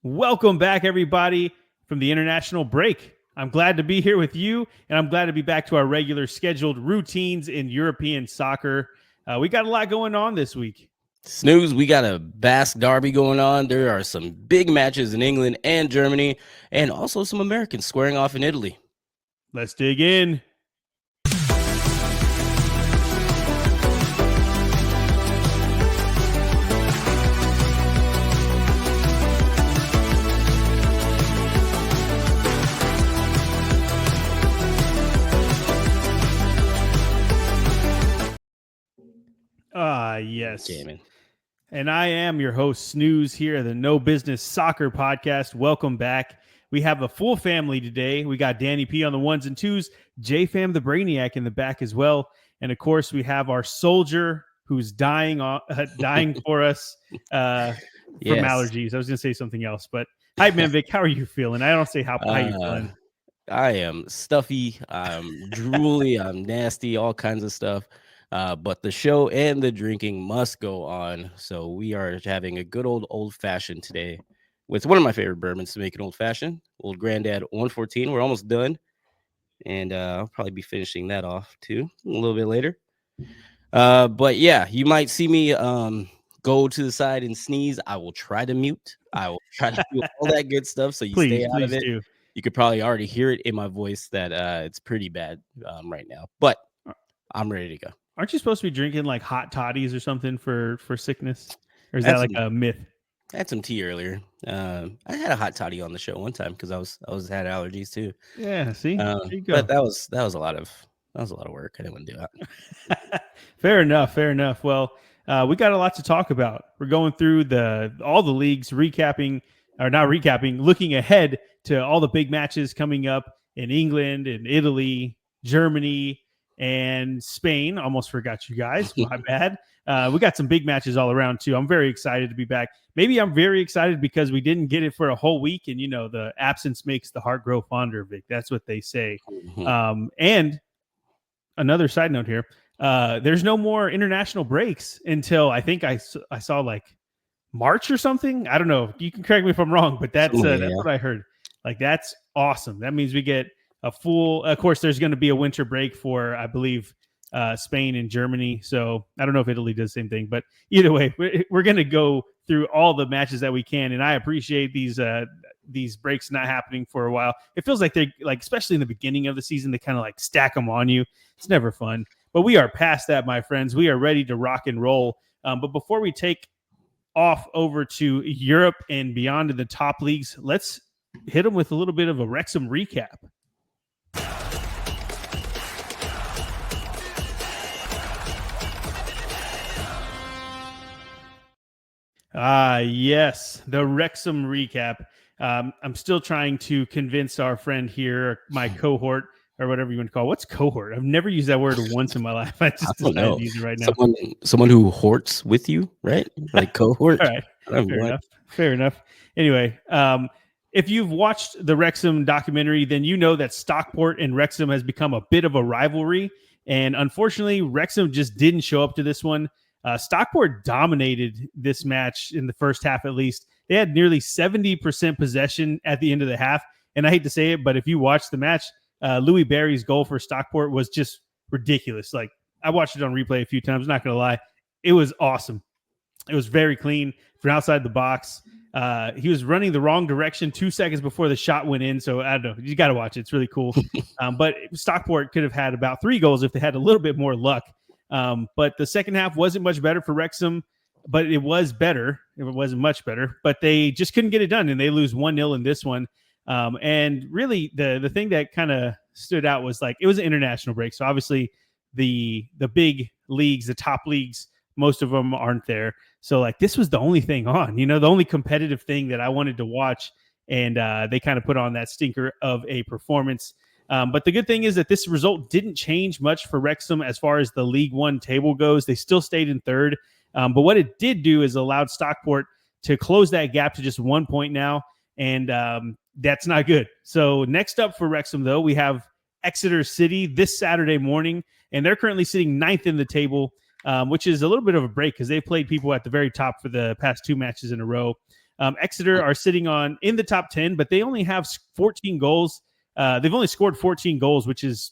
Welcome back, everybody, from the international break. I'm glad to be here with you, and I'm glad to be back to our regular scheduled routines in European soccer. We got a lot going on this week. Snooze, we got a Basque derby going on. There are some big matches in England and Germany, and also some Americans squaring off in Italy. Let's dig in. Yes. Gaming. And I am your host, Snooze, here at the No Business Soccer Podcast. Welcome back. We have a full family today. We got Danny P on the ones and twos, J-Fam the Brainiac in the back as well. And of course, we have our soldier who's dying for us from allergies. I was going to say something else, but hi, man, Vic. How are you feeling? I don't say how you feeling. I am stuffy. I'm drooly. I'm nasty. All kinds of stuff. But the show and the drinking must go on. So we are having a good old fashioned today with one of my favorite bourbons to make an old fashioned. Old Granddad 114. We're almost done. And I'll probably be finishing that off too a little bit later. But yeah, you might see me go to the side and sneeze. I will try to mute. I will try to do all that good stuff. So you stay out of it. Do. You could probably already hear it in my voice that it's pretty bad right now. But I'm ready to go. Aren't you supposed to be drinking like hot toddies or something for sickness? Or is that like a myth? I had some tea earlier. I had a hot toddy on the show one time because I had allergies too. Yeah, see, there you go. But that was a lot of work. I didn't want to do that. Fair enough. Well, we got a lot to talk about. We're going through all the leagues, looking ahead to all the big matches coming up in England and Italy, Germany, and Spain. Almost forgot you guys. My bad. We got some big matches all around too. I'm very excited to be back. Maybe I'm very excited because we didn't get it for a whole week, and the absence makes the heart grow fonder, Vic. That's what they say. Mm-hmm. And another side note here, there's no more international breaks until I think I saw like March or something. I don't know. You can correct me if I'm wrong, but that's what I heard. Like, that's awesome. That means we get a full, of course, there's going to be a winter break for, I believe, Spain and Germany. So I don't know if Italy does the same thing, but either way, we're going to go through all the matches that we can. And I appreciate these breaks not happening for a while. It feels like they especially in the beginning of the season, they kind of like stack them on you. It's never fun, but we are past that, my friends. We are ready to rock and roll. But before we take off over to Europe and beyond to the top leagues, let's hit them with a little bit of a Wrexham recap. Yes, the Wrexham recap. I'm still trying to convince our friend here, my cohort, or whatever you want to call it. What's cohort? I've never used that word once in my life. I just decided to use it right now. Someone who horts with you, right? Like cohort. All right. Fair enough. Anyway, if you've watched the Wrexham documentary, then you know that Stockport and Wrexham has become a bit of a rivalry. And unfortunately, Wrexham just didn't show up to this one. Stockport dominated this match in the first half, at least. They had nearly 70% possession at the end of the half. And I hate to say it, but if you watch the match, Louis Barry's goal for Stockport was just ridiculous. Like, I watched it on replay a few times, not going to lie. It was awesome. It was very clean from outside the box. He was running the wrong direction 2 seconds before the shot went in. So I don't know. You got to watch it. It's really cool. But Stockport could have had about 3 goals if they had a little bit more luck. But the second half wasn't much better for Wrexham, but it was better. It wasn't much better, but they just couldn't get it done, and they lose 1-0 in this one. And really, the thing that kind of stood out was like it was an international break. So obviously, the big leagues, the top leagues, most of them aren't there. So like this was the only thing on, the only competitive thing that I wanted to watch, and they kind of put on that stinker of a performance. But the good thing is that this result didn't change much for Wrexham as far as the League One table goes. They still stayed in third. But what it did do is allowed Stockport to close that gap to just 1 point now. And that's not good. So next up for Wrexham, though, we have Exeter City this Saturday morning. And they're currently sitting 9th in the table, which is a little bit of a break because they've played people at the very top for the past 2 matches in a row. Exeter are sitting in the top 10, but they only have 14 goals. They've only scored 14 goals, which is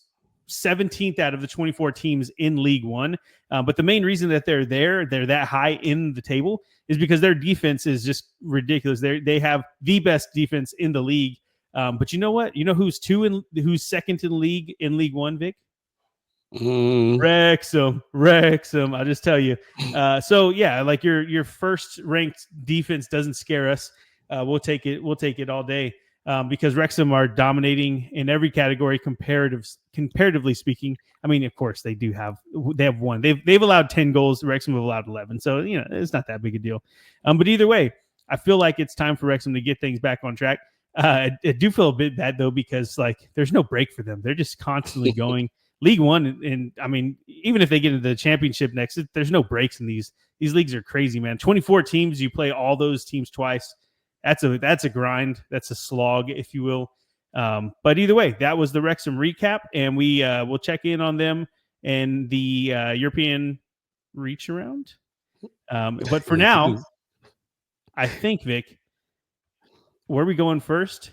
17th out of the 24 teams in League One. But the main reason that they're that high in the table, is because their defense is just ridiculous. They have the best defense in the league. But you know what? You know who's second in League One, Vic? Wrexham. I'll just tell you. So yeah, like your first ranked defense doesn't scare us. We'll take it all day. Because Wrexham are dominating in every category, comparatively speaking. I mean, of course, they have one. They've allowed 10 goals. Wrexham have allowed 11. So, it's not that big a deal. But either way, I feel like it's time for Wrexham to get things back on track. I do feel a bit bad, though, because there's no break for them. They're just constantly going. League One, and I mean, even if they get into the championship next, there's no breaks in these leagues. Are crazy, man. 24 teams, you play all those teams twice. That's a grind. That's a slog, if you will. But either way, that was the Wrexham recap, and we'll check in on them and the European reach around. But for now, I think, Vic, where are we going first?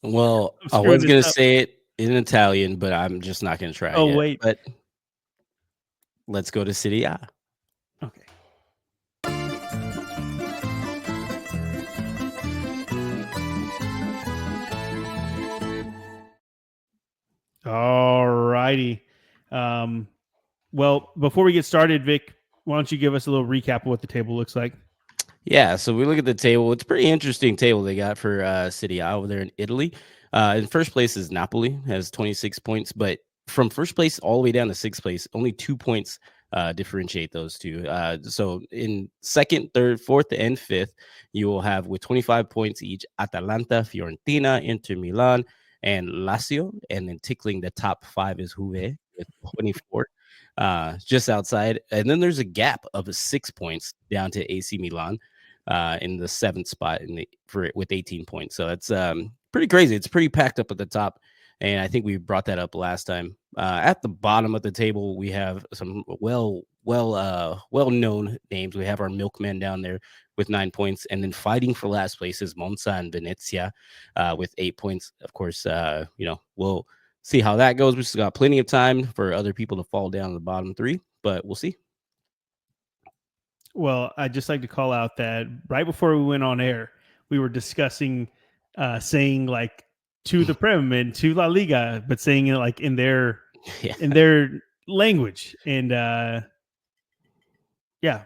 Well, I was going to say it in Italian, but I'm just not going to try. Oh, wait. But let's go to Serie A. Okay. All righty. Well, before we get started, Vic, why don't you give us a little recap of what the table looks like? Yeah, so we look at the table. It's a pretty interesting table they got for Serie A over there in Italy. In first place is Napoli, has 26 points, but from first place all the way down to sixth place, only 2 points differentiate those two. So in second, third, fourth, and fifth, you will have with 25 points each Atalanta, Fiorentina, Inter Milan, and Lazio. And then tickling the top 5 is Juve with 24, just outside. And then there's a gap of 6 points down to AC Milan in the 7th spot with 18 points. So it's pretty crazy. It's pretty packed up at the top. And I think we brought that up last time. At the bottom of the table, we have some well-known names. We have our milkmen down there with 9 points, and then fighting for last place is Monza and Venezia with 8 points. Of course, we'll see how that goes. We still got plenty of time for other people to fall down the bottom 3, but we'll see. Well, I'd just like to call out that right before we went on air, we were discussing saying to the Prem and to La Liga, but saying it in their language. And yeah,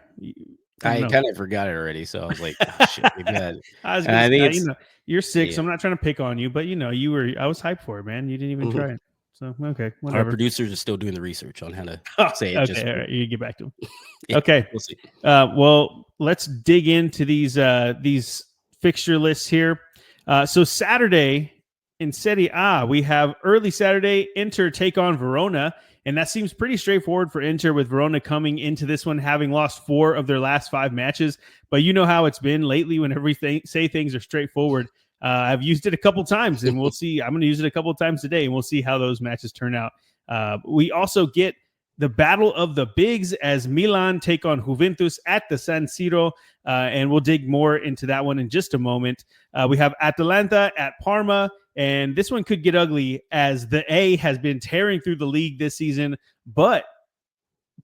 I kind of forgot it already, so I was like, oh, shit, I was gonna say, you're sick, so I'm not trying to pick on you, but I was hyped for it, man. You didn't even try it. So okay, whatever. Our producers are still doing the research on how to say it. Okay, all right, you get back to them. Yeah, okay, we'll see. Well, let's dig into these fixture lists here. So Saturday in Serie A, we have early Saturday, Inter take on Verona, and that seems pretty straightforward for Inter, with Verona coming into this one having lost 4 of their last 5 matches. But you know how it's been lately whenever we say things are straightforward. I've used it a couple times, and we'll see. I'm going to use it a couple times today, and we'll see how those matches turn out. We also get the battle of the bigs as Milan take on Juventus at the San Siro, and we'll dig more into that one in just a moment. We have Atalanta at Parma, and this one could get ugly as the A has been tearing through the league this season, but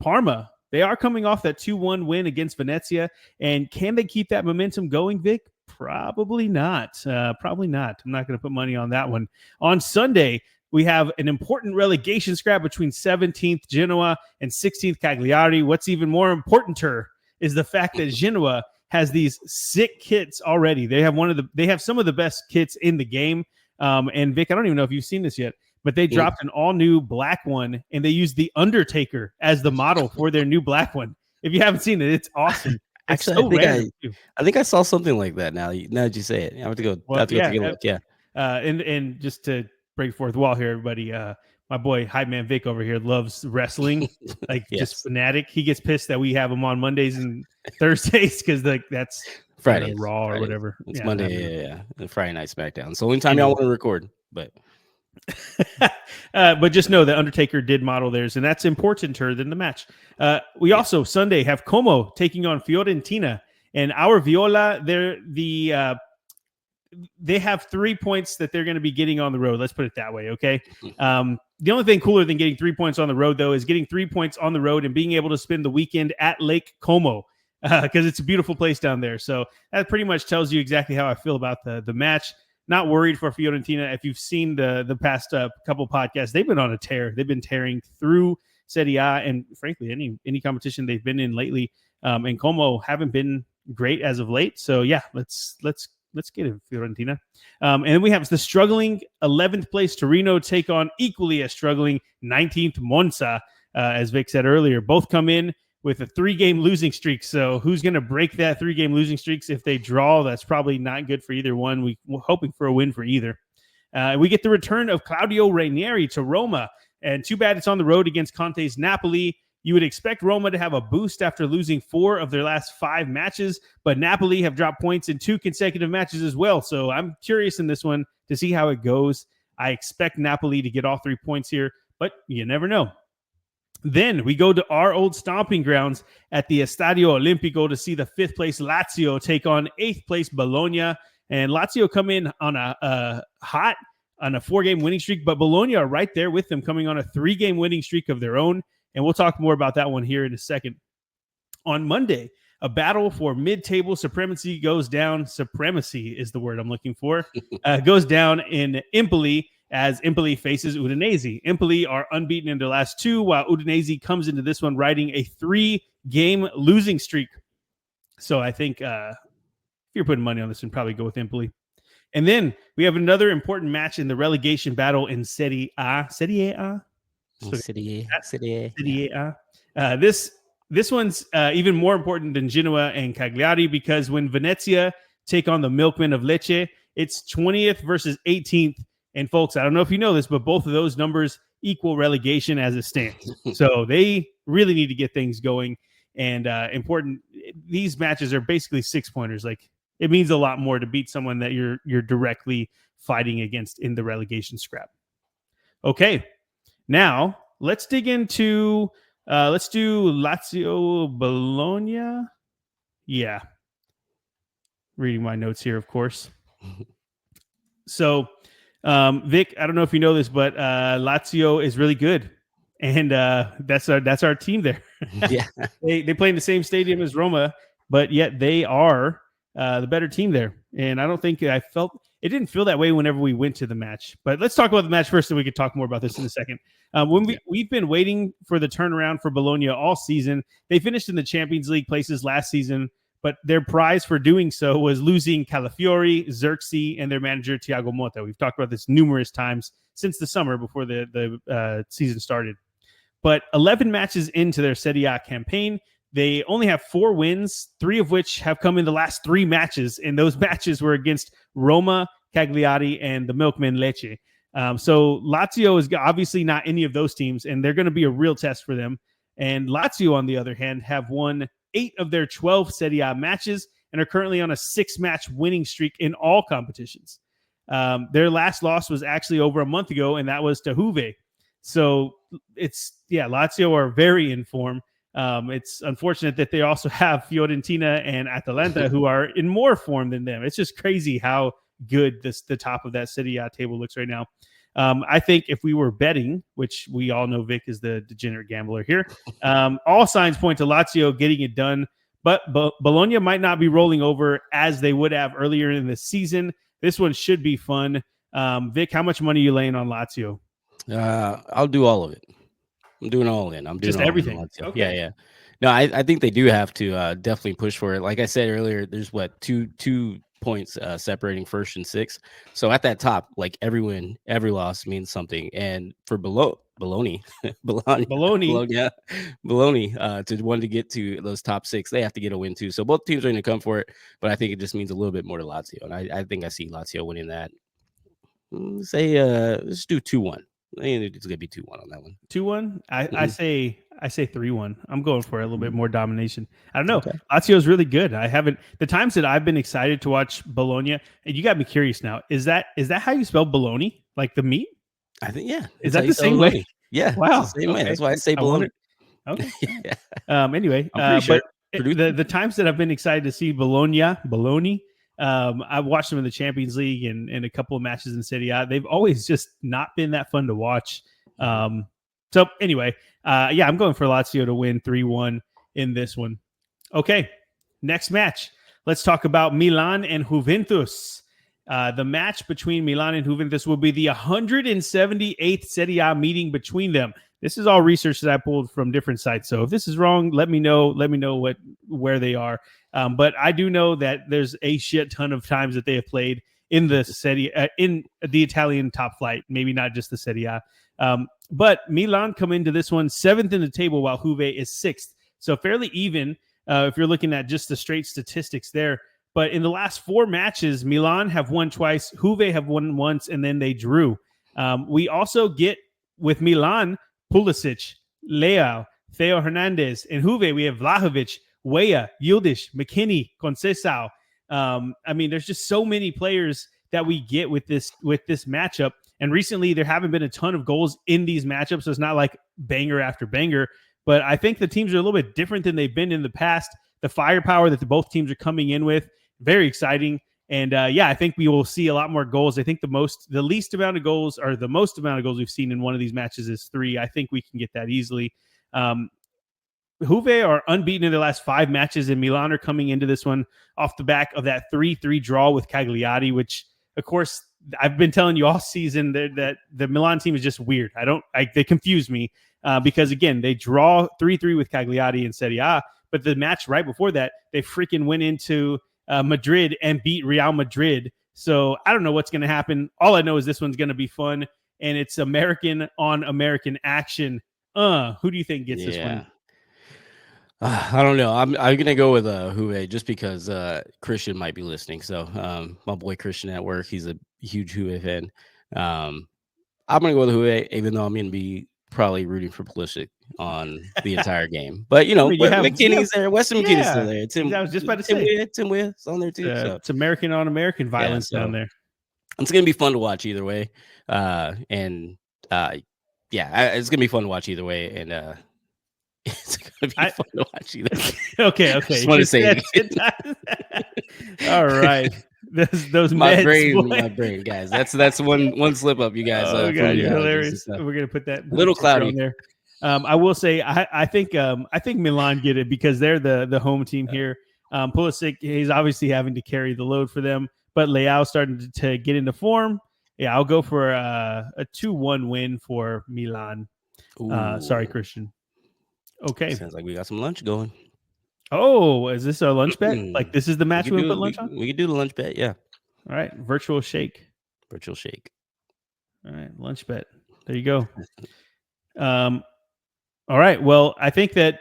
Parma, they are coming off that 2-1 win against Venezia, and can they keep that momentum going, Vic? Probably not. Probably not. I'm not going to put money on that one. On Sunday, we have an important relegation scrap between 17th Genoa and 16th Cagliari. What's even more importanter is the fact that Genoa has these sick kits already. They have some of the best kits in the game. And Vic, I don't even know if you've seen this yet, but they dropped an all new black one, and they used the Undertaker as the model for their new black one. If you haven't seen it, it's awesome. It's Actually, I think I saw something like that. Now that you say it, I have to go. Take a look. Yeah. And just to break the fourth wall here, everybody. My boy Hype Man Vic over here loves wrestling, just fanatic. He gets pissed that we have him on Mondays and Thursdays because that's Friday, Raw or whatever. It's Monday, yeah. And Friday night SmackDown. It's the only time y'all want to record, but. But just know that Undertaker did model theirs, and that's importanter than the match. We also Sunday have Como taking on Fiorentina, And our Viola, they have 3 points that they're going to be getting on the road. Let's put it that way. Okay. The only thing cooler than getting 3 points on the road, though, is getting 3 points on the road and being able to spend the weekend at Lake Como, because it's a beautiful place down there. So that pretty much tells you exactly how I feel about the match. Not worried for Fiorentina. If you've seen the past couple podcasts, they've been on a tear. They've been tearing through Serie A, and frankly, any competition they've been in lately. And Como haven't been great as of late. So yeah, let's get it, Fiorentina. And then we have the struggling 11th place Torino take on equally as struggling 19th Monza, as Vic said earlier. Both come in with a 3-game losing streak. So who's going to break that 3-game losing streaks? If they draw, that's probably not good for either one. We're hoping for a win for either. We get the return of Claudio Ranieri to Roma. And too bad it's on the road against Conte's Napoli. You would expect Roma to have a boost after losing 4 of their last 5 matches, but Napoli have dropped points in 2 consecutive matches as well. So I'm curious in this one to see how it goes. I expect Napoli to get all 3 points here, but you never know. Then we go to our old stomping grounds at the Estadio Olimpico to see the 5th place Lazio take on 8th place Bologna. And Lazio come in on a 4-game winning streak, but Bologna are right there with them, coming on a 3-game winning streak of their own. And we'll talk more about that one here in a second. On Monday, a battle for mid-table supremacy goes down. Supremacy is the word I'm looking for. Goes down in Empoli as Empoli faces Udinese. Empoli are unbeaten in their last 2, while Udinese comes into this one riding a 3-game losing streak. So I think if you're putting money on this one, probably go with Empoli. And then we have another important match in the relegation battle in Serie A. Serie A? Serie A. This one's even more important than Genoa and Cagliari, because when Venezia take on the Milkmen of Lecce, it's 20th versus 18th. And folks, I don't know if you know this, but both of those numbers equal relegation as it stands. So they really need to get things going. And important, these matches are basically 6-pointers. Like, it means a lot more to beat someone that you're directly fighting against in the relegation scrap. Okay. Now, let's dig into, let's do Lazio Bologna. Yeah. Reading my notes here, of course. So, Vic, I don't know if you know this, but Lazio is really good. And that's our team there. Yeah. They play in the same stadium as Roma, but yet they are the better team there. And I don't think it didn't feel that way whenever we went to the match. But let's talk about the match first, and we could talk more about this in a second. We've been waiting for the turnaround for Bologna all season. They finished in the Champions League places last season, but their prize for doing so was losing Calafiori, Xerxes, and their manager, Thiago Motta. We've talked about this numerous times since the summer before the season started. But 11 matches into their Serie A campaign, they only have 4 wins, 3 of which have come in the last 3 matches, and those matches were against Roma, Cagliari, and the Milkmen Lecce. So Lazio is obviously not any of those teams, and they're going to be a real test for them. And Lazio, on the other hand, have won 8 of their 12 Serie A matches and are currently on a 6-match winning streak in all competitions. Their last loss was actually over a month ago, and that was to Juve. So Lazio are very in form. It's unfortunate that they also have Fiorentina and Atalanta, who are in more form than them. It's just crazy how good the top of that Serie A table looks right now. I think if we were betting, which we all know Vic is the degenerate gambler here, all signs point to Lazio getting it done. But Bologna might not be rolling over as they would have earlier in the season. This one should be fun. Vic, how much money are you laying on Lazio? I'll do all of it. I'm doing all in. I'm doing just all everything. In okay. Yeah. No, I think they do have to definitely push for it. Like I said earlier, there's two points separating first and sixth. So at that top, like every win, every loss means something. And for Bologna to want to get to those top 6, they have to get a win too. So both teams are going to come for it, but I think it just means a little bit more to Lazio. And I think I see Lazio winning that. Let's do 2-1. It's gonna be 2-1 on that one. 2-1. I say 3-1. I'm going for a little bit more domination. I don't know. Okay. Lazio is really good. The times that I've been excited to watch Bologna, and you got me curious now. Is that how you spell bologna? Like the meat? I think yeah. Is that the same way? Yeah. Wow. It's the same way. That's why I say bologna. Okay. Yeah. Anyway, sure. but the times that I've been excited to see Bologna, I've watched them in the Champions League and a couple of matches in Serie A. They've always just not been that fun to watch. So anyway, yeah, I'm going for Lazio to win 3-1 in this one. Okay, next match. Let's talk about Milan and Juventus. The match between Milan and Juventus will be the 178th Serie A meeting between them. This is all research that I pulled from different sites. So if this is wrong, let me know. Let me know where they are. But I do know that there's a shit ton of times that they have played in the Serie in the Italian top flight. Maybe not just the Serie A. But Milan come into this one 7th in the table, while Juve is 6th. So fairly even if you're looking at just the straight statistics there. But in the last 4 matches, Milan have won twice, Juve have won once, and then they drew. We also get with Milan Pulisic, Leao, Theo Hernandez. In Juve, we have Vlahovic, Weah, Yildiz, McKinney, Conceição. I mean, there's just so many players that we get with this matchup. And recently, there haven't been a ton of goals in these matchups, so it's not like banger after banger. But I think the teams are a little bit different than they've been in the past. The firepower that both teams are coming in with, very exciting. And yeah, I think we will see a lot more goals. I think the least amount of goals, or the most amount of goals we've seen in one of these matches is 3. I think we can get that easily. Juve are unbeaten in their last 5 matches, and Milan are coming into this one off the back of that 3-3 draw with Cagliari, which, of course, I've been telling you all season that the Milan team is just weird. They confuse me because, again, they draw 3-3 with Cagliari in Serie A, but the match right before that, they freaking went into Madrid and beat Real Madrid. So I don't know what's going to happen. All I know is this one's going to be fun, and it's American on American action. Who do you think gets this one? I don't know. I'm gonna go with Juve just because Christian might be listening. So my boy Christian at work, he's a huge Juve fan. I'm gonna go with Juve, even though I'm gonna be probably rooting for Pulisic on the entire game. But McKinney's there, Weston McKinney's still there. I was just about to say Tim Weah's on there too. So it's American on American violence down there. It's gonna be fun to watch either way. Yeah, it's gonna be fun to watch either way, and it's gonna be fun to watch either way. Okay. Just want to say it. All right. Those my brain, guys. That's one slip up, you guys. Oh God, you're hilarious. We're gonna put that little cloudy on there. I will say I think Milan get it because they're the home team here. Pulisic, he's obviously having to carry the load for them, but Leao starting to get into form. Yeah, I'll go for a 2-1 win for Milan. Sorry, Christian. Okay. Sounds like we got some lunch going. Oh, is this a lunch bet? Like this is the match we put lunch on? We could do the lunch bet, yeah. All right. Virtual shake. All right. Lunch bet. There you go. All right. Well, I think that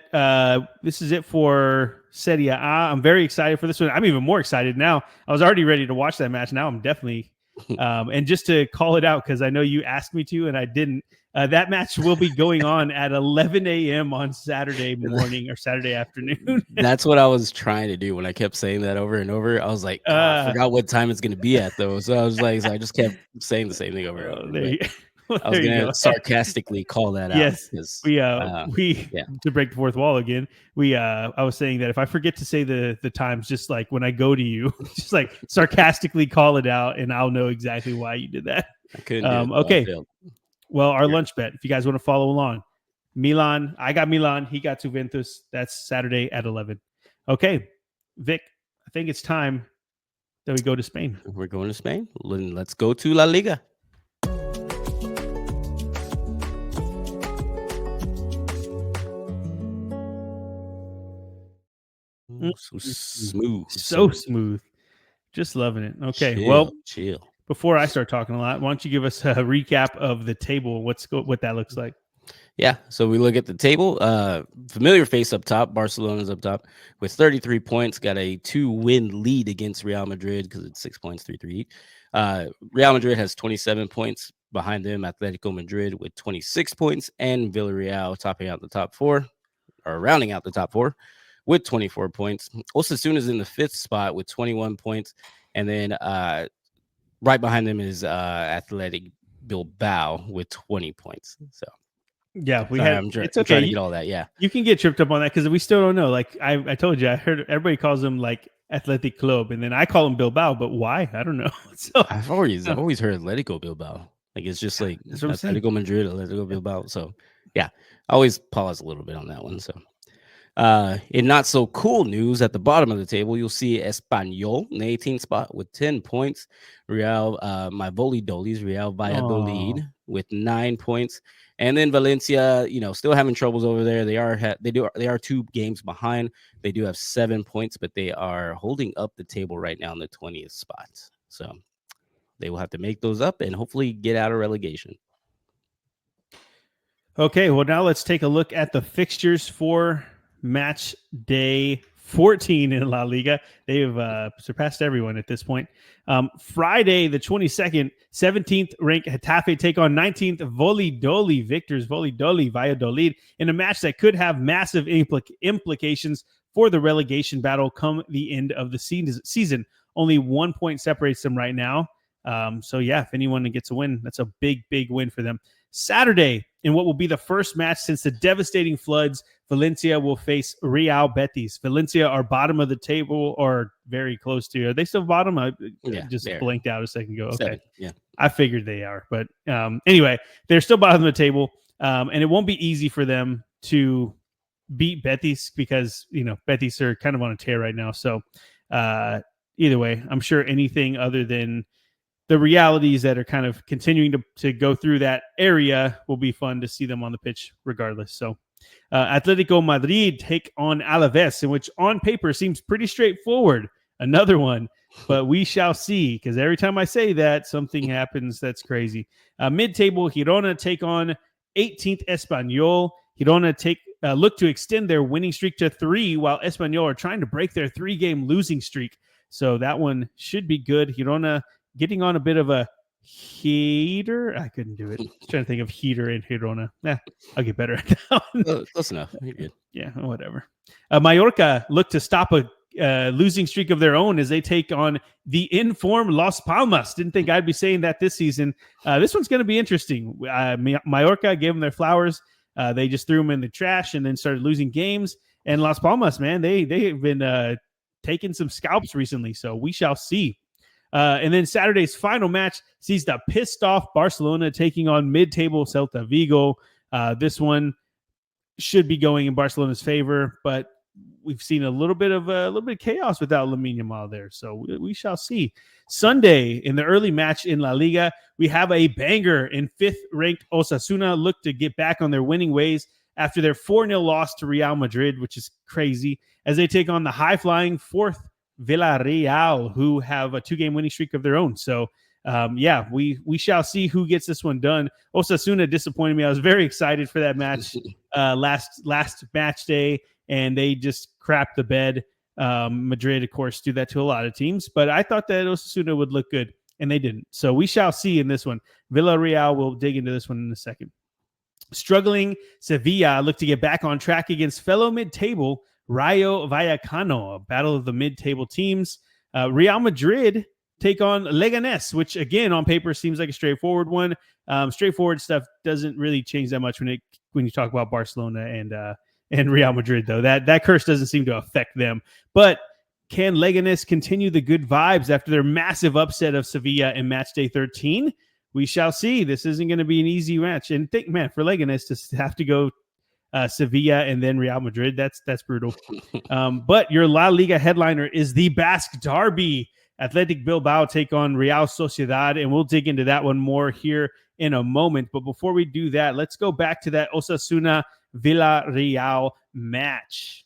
this is it for Serie A. I'm very excited for this one. I'm even more excited now. I was already ready to watch that match. Now I'm definitely and just to call it out, because I know you asked me to and I didn't. That match will be going on at 11 a.m. on Saturday morning or Saturday afternoon. That's what I was trying to do when I kept saying that over and over. I was like, I forgot what time it's going to be at, though. So I was like, I just kept saying the same thing over and over. I was going to sarcastically call that out. Yes, we to break the fourth wall again. I was saying that if I forget to say the times, just like when I go to you, just like sarcastically call it out, and I'll know exactly why you did that. I couldn't. Okay. Well, our lunch bet, if you guys want to follow along, Milan, I got Milan, he got Juventus. That's Saturday at 11. Okay, Vic, I think it's time that we go to Spain. We're going to Spain. Let's go to La Liga. So smooth. So smooth. Just loving it. Okay, chill. Before I start talking a lot, why don't you give us a recap of the table? What that looks like? Yeah, so we look at the table. Familiar face up top. Barcelona's up top with 33 points. Got a 2-win lead against Real Madrid because it's 6 points, 3-3. Real Madrid has 27 points. Behind them, Atletico Madrid with 26 points, and Villarreal topping out the top 4, or rounding out the top 4 with 24 points. Osasuna's in the 5th spot with 21 points, and then right behind them is Athletic Bilbao with 20 points. So Yeah, we Sorry, had. It's I'm okay. trying to get all that. Yeah, You can get tripped up on that because we still don't know. Like I told you, I heard everybody calls them like Athletic Club, and then I call them Bilbao, but why? I don't know. So I've always uh, always heard Atletico Bilbao. Like it's just like that's what I'm saying. Atletico Madrid, Atletico Bilbao. So yeah, I always pause a little bit on that one. So in not so cool news, at the bottom of the table, you'll see Espanyol in the 18th spot with 10 points. Real, my Voli Dolis, Real Oh, Valladolid with 9 points, and then Valencia, still having troubles over there. They are 2 games behind. They do have 7 points, but they are holding up the table right now in the 20th spot. So they will have to make those up and hopefully get out of relegation. okay. Well, now let's take a look at the fixtures for match day 14 in La Liga. They've surpassed everyone at this point. Friday, the 22nd, 17th ranked Getafe take on 19th Volidoli Victors Volidoli Valladolid in a match that could have massive implications for the relegation battle come the end of the season. Only 1 point separates them right now. So, yeah, if anyone gets a win, that's a big, big win for them. Saturday, in what will be the first match since the devastating floods, Valencia will face Real Betis. Valencia are bottom of the table or very close to. Are they still bottom? I Yeah, just they're blanked out a second ago. Okay. 7. Yeah. I figured they are. But anyway, they're still bottom of the table. And it won't be easy for them to beat Betis because, Betis are kind of on a tear right now. So either way, I'm sure anything other than the realities that are kind of continuing to go through that area will be fun to see them on the pitch regardless. So Atletico Madrid take on Alaves, in which on paper seems pretty straightforward. Another one, but we shall see because every time I say that, something happens that's crazy. Mid-table, Girona take on 18th Espanyol. Girona look to extend their winning streak to 3, while Espanyol are trying to break their 3-game losing streak. So that one should be good. Girona getting on a bit of a heater. I couldn't do it. I was trying to think of heater in Girona. I'll get better at that one. Close enough. You're good. Yeah, whatever. Mallorca look to stop a losing streak of their own as they take on the informed Las Palmas. Didn't think I'd be saying that this season. This one's going to be interesting. Mallorca gave them their flowers. They just threw them in the trash and then started losing games. And Las Palmas, man, they have been taking some scalps recently. So we shall see. And then Saturday's final match sees the pissed off Barcelona taking on mid-table Celta Vigo. This one should be going in Barcelona's favor, but we've seen a little bit of chaos without Lamine Yamal there, so we shall see. Sunday in the early match in La Liga, we have a banger in 5th-ranked Osasuna look to get back on their winning ways after their 4-0 loss to Real Madrid, which is crazy, as they take on the high-flying 4th Villarreal, who have a 2-game winning streak of their own. So, we shall see who gets this one done. Osasuna disappointed me. I was very excited for that match last match day, and they just crapped the bed. Madrid, of course, do that to a lot of teams, but I thought that Osasuna would look good, and they didn't. So we shall see in this one. Villarreal will dig into this one in a second. Struggling Sevilla look to get back on track against fellow mid-table Rayo Vallecano, a battle of the mid-table teams. Real Madrid take on Leganes, which again on paper seems like a straightforward one. Straightforward stuff doesn't really change that much when you talk about Barcelona and Real Madrid, though. That curse doesn't seem to affect them. But can Leganes continue the good vibes after their massive upset of Sevilla in match day 13? We shall see. This isn't going to be an easy match. And for Leganes to have to go Sevilla and then Real Madrid, that's brutal. But your La Liga headliner is the Basque Derby. Athletic Bilbao take on Real Sociedad, and we'll dig into that one more here in a moment. But before we do that, let's go back to that Osasuna Villarreal match.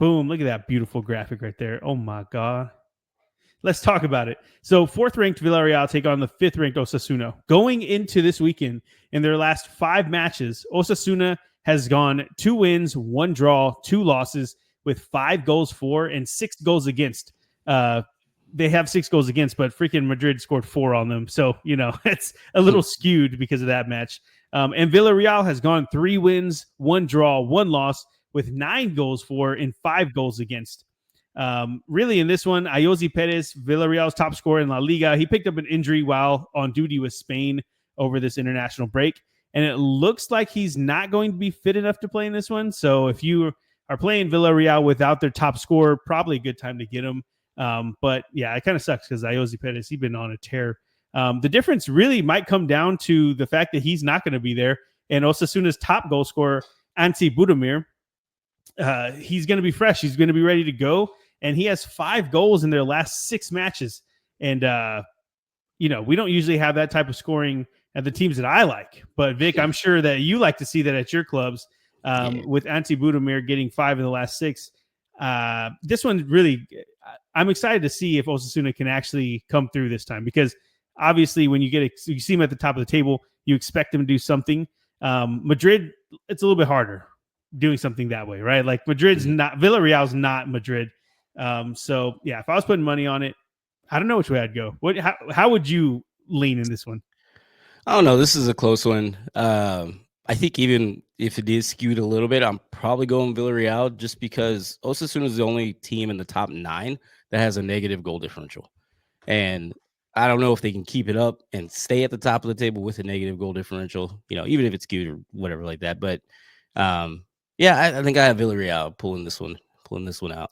Boom, look at that beautiful graphic right there. Oh my God. Let's talk about it. So 4th-ranked Villarreal take on the 5th-ranked Osasuna. Going into this weekend, in their last 5 matches, Osasuna has gone 2 wins, 1 draw, 2 losses, with 5 goals for and 6 goals against. They have 6 goals against, but freaking Madrid scored 4 on them. So, it's a little skewed because of that match. And Villarreal has gone 3 wins, 1 draw, 1 loss, with 9 goals for and 5 goals against. Really, in this one, Ayoze Perez, Villarreal's top scorer in La Liga, he picked up an injury while on duty with Spain over this international break. and it looks like he's not going to be fit enough to play in this one. So if you are playing Villarreal without their top scorer, probably a good time to get him. But yeah, it kind of sucks because Ayoze Perez, he's been on a tear. The difference really might come down to the fact that he's not going to be there. And Osasuna's top goal scorer, Ante Budimir, he's going to be fresh. He's going to be ready to go. And he has 5 goals in their last 6 matches. And, we don't usually have that type of scoring at the teams that I like. But, Vic, I'm sure that you like to see that at your clubs with Ante Budimir getting 5 in the last 6. This one really, I'm excited to see if Osasuna can actually come through this time because obviously when you see him at the top of the table, you expect him to do something. Madrid, it's a little bit harder doing something that way, right? Like Madrid's not, Villarreal's not Madrid. So yeah, if I was putting money on it, I don't know which way I'd go. How would you lean in this one? I don't know. This is a close one. I think even if it is skewed a little bit, I'm probably going Villarreal just because Osasuna is the only team in the top 9 that has a negative goal differential. And I don't know if they can keep it up and stay at the top of the table with a negative goal differential, even if it's skewed or whatever like that. But I think I have Villarreal pulling this one out.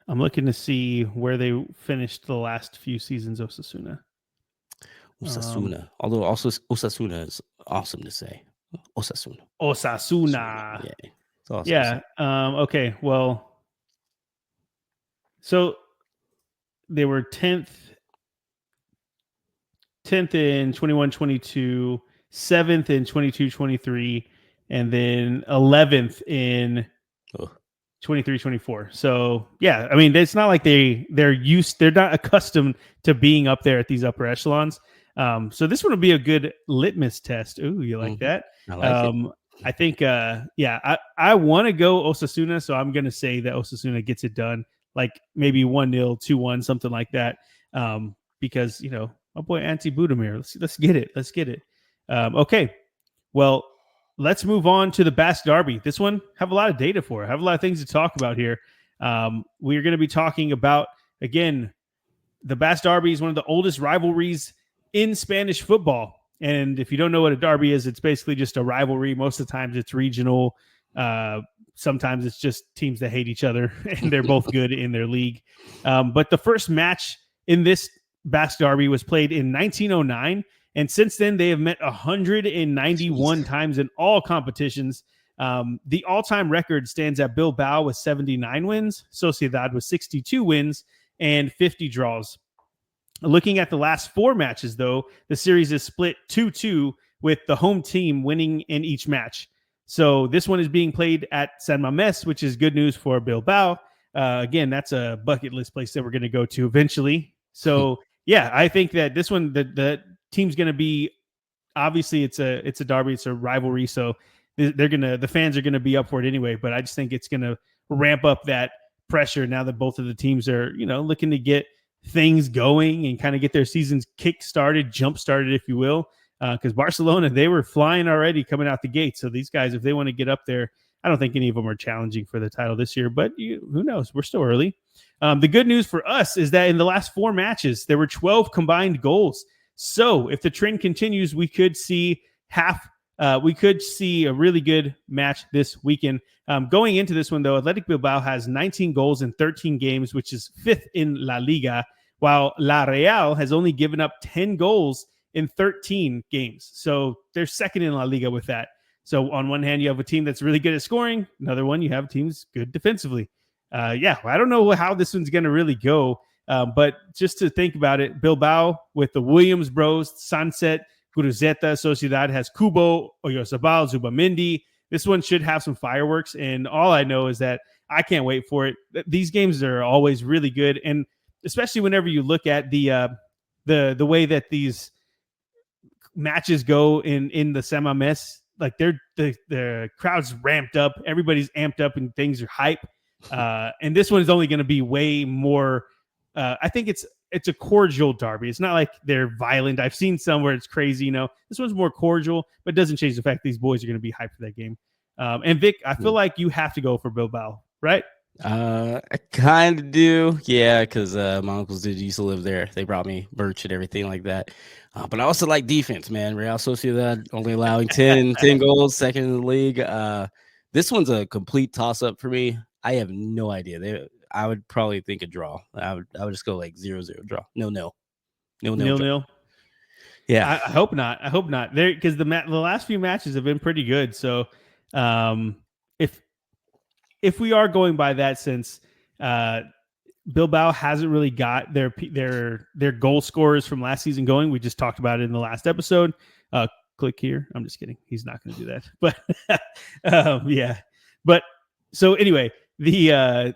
I'm looking to see where they finished the last few seasons, Osasuna. Although also Osasuna is awesome to say. Osasuna. Yeah. It's awesome. Yeah. Okay. Well, so they were 10th in 21-22, 7th in 22-23, and then 11th in 23-24. So yeah, I mean, it's not like they're not accustomed to being up there at these upper echelons. So this one will be a good litmus test. Ooh, you like that? I like it. I think, I want to go Osasuna, so I'm going to say that Osasuna gets it done, like maybe 1-0, 2-1, something like that. Because my boy Ante Budimir, let's get it. Okay, well, let's move on to the Basque Derby. This one have a lot of data for. I have a lot of things to talk about here. We're going to be talking about, again, the Basque Derby is one of the oldest rivalries in Spanish football. And if you don't know what a derby is, it's basically just a rivalry. Most of the times it's regional. Sometimes it's just teams that hate each other and they're both good in their league. But the first match in this Basque Derby was played in 1909. And since then, they have met 191 times in all competitions. The all-time record stands at Bilbao with 79 wins, Sociedad with 62 wins, and 50 draws. Looking at the last 4 matches, though, the series is split 2-2 with the home team winning in each match. So this one is being played at San Mamés, which is good news for Bilbao. Again, that's a bucket list place that we're going to go to eventually. So yeah, I think that this one, the team's going to be, obviously it's a derby, it's a rivalry. So the fans are going to be up for it anyway, but I just think it's going to ramp up that pressure now that both of the teams are, looking to get things going and kind of get their seasons jump started, if you will. Because Barcelona, they were flying already coming out the gate. So these guys, if they want to get up there, I don't think any of them are challenging for the title this year, but who knows? We're still early. The good news for us is that in the last 4 matches, there were 12 combined goals. So if the trend continues, we could see a really good match this weekend. Going into this one, though, Athletic Bilbao has 19 goals in 13 games, which is 5th in La Liga, while La Real has only given up 10 goals in 13 games. So they're second in La Liga with that. So on one hand, you have a team that's really good at scoring. Another one, you have teams good defensively. I don't know how this one's going to really go. But just to think about it, Bilbao with the Williams bros, Sunset, Guruzzeta, Sociedad has Kubo, Oyarzabal, Zubamendi. This one should have some fireworks. And all I know is that I can't wait for it. These games are always really good. And especially whenever you look at the way that these matches go in the San Mamés, like the crowd's ramped up, everybody's amped up, and things are hype. And this one is only going to be way more. I think it's a cordial derby. It's not like they're violent. I've seen some where it's crazy. This one's more cordial, but doesn't change the fact these boys are going to be hyped for that game. And Vic, I feel like you have to go for Bilbao, right? I kind of do, yeah, because my uncles did used to live there. They brought me merch and everything like that. But I also like defense, man. Real Sociedad only allowing 10 goals, second in the league. This one's a complete toss up for me. I have no idea. I would probably think a draw. I would just go like 0-0 draw. No, Nil draw. nil. Yeah. I hope not. I hope not. There because the last few matches have been pretty good. So if we are going by that, since Bilbao hasn't really got their goal scorers from last season going. We just talked about it in the last episode. Click here. I'm just kidding. He's not going to do that. But yeah. But so anyway, the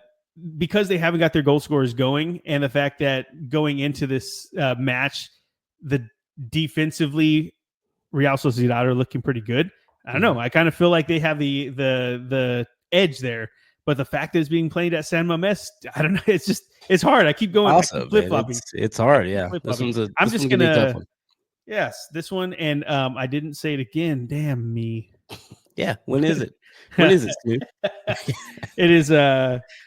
because they haven't got their goal scorers going, and the fact that going into this match, the defensively Real Sociedad are looking pretty good. I don't know. I kind of feel like they have the edge there. But the fact that it's being played at San Mamés, I don't know. It's hard. I keep going. Also, flip flopping. it's hard. Yeah, I'm just gonna be a tough gonna. one. Yes, this one, and I didn't say it again. Damn me. Yeah, when is it? When is it, dude? It is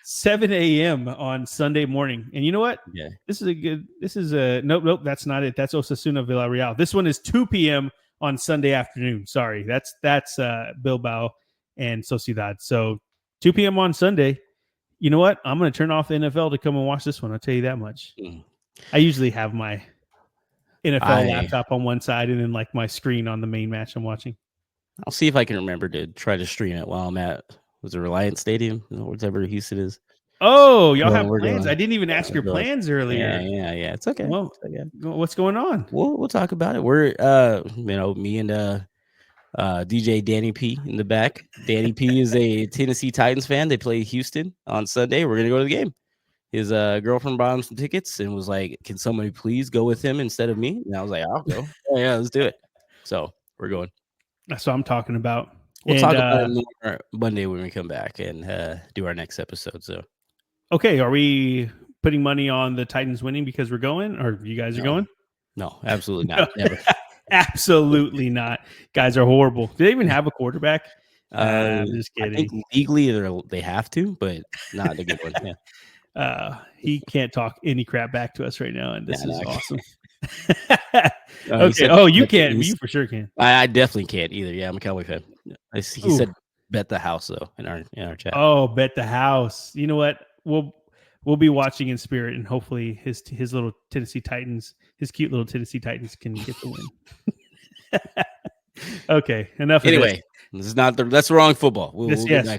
7 a.m. on Sunday morning. And you know what? Yeah. This is a nope, that's not it. That's Osasuna Villarreal. This one is 2 p.m. on Sunday afternoon. Sorry. That's Bilbao and Sociedad. So 2 p.m. on Sunday. You know what? I'm going to turn off the NFL to come and watch this one. I'll tell you that much. I usually have my NFL laptop on one side and then like my screen on the main match I'm watching. I'll see if I can remember to try to stream it while I'm at Reliant Stadium, whatever Houston is. Oh, y'all have plans? I didn't even ask your plans earlier. Yeah. It's okay. Well, what's going on? We'll talk about it. We're me and DJ Danny P in the back. Danny P is a Tennessee Titans fan. They play Houston on Sunday. We're gonna go to the game. His girlfriend bought him some tickets and was like, "Can somebody please go with him instead of me?" And I was like, "I'll go." Oh, yeah, let's do it. So we're going. That's what I'm talking about. We'll talk about it more Monday when we come back and do our next episode. So, okay, are we putting money on the Titans winning because we're going, or you guys are going? No, absolutely not. Never. Absolutely not. Guys are horrible. Do they even have a quarterback? I'm just kidding. I think legally they have to, but not a good one. Yeah. He can't talk any crap back to us right now, and this is awesome. Okay. You can't. You for sure can. I definitely can't either. Yeah, I'm a Cowboy fan. He said bet the house though in our chat. Oh, bet the house. You know what? We'll be watching in spirit, and hopefully his little Tennessee Titans, his cute little Tennessee Titans, can get the win. Okay, enough. Anyway, this is not that's wrong football.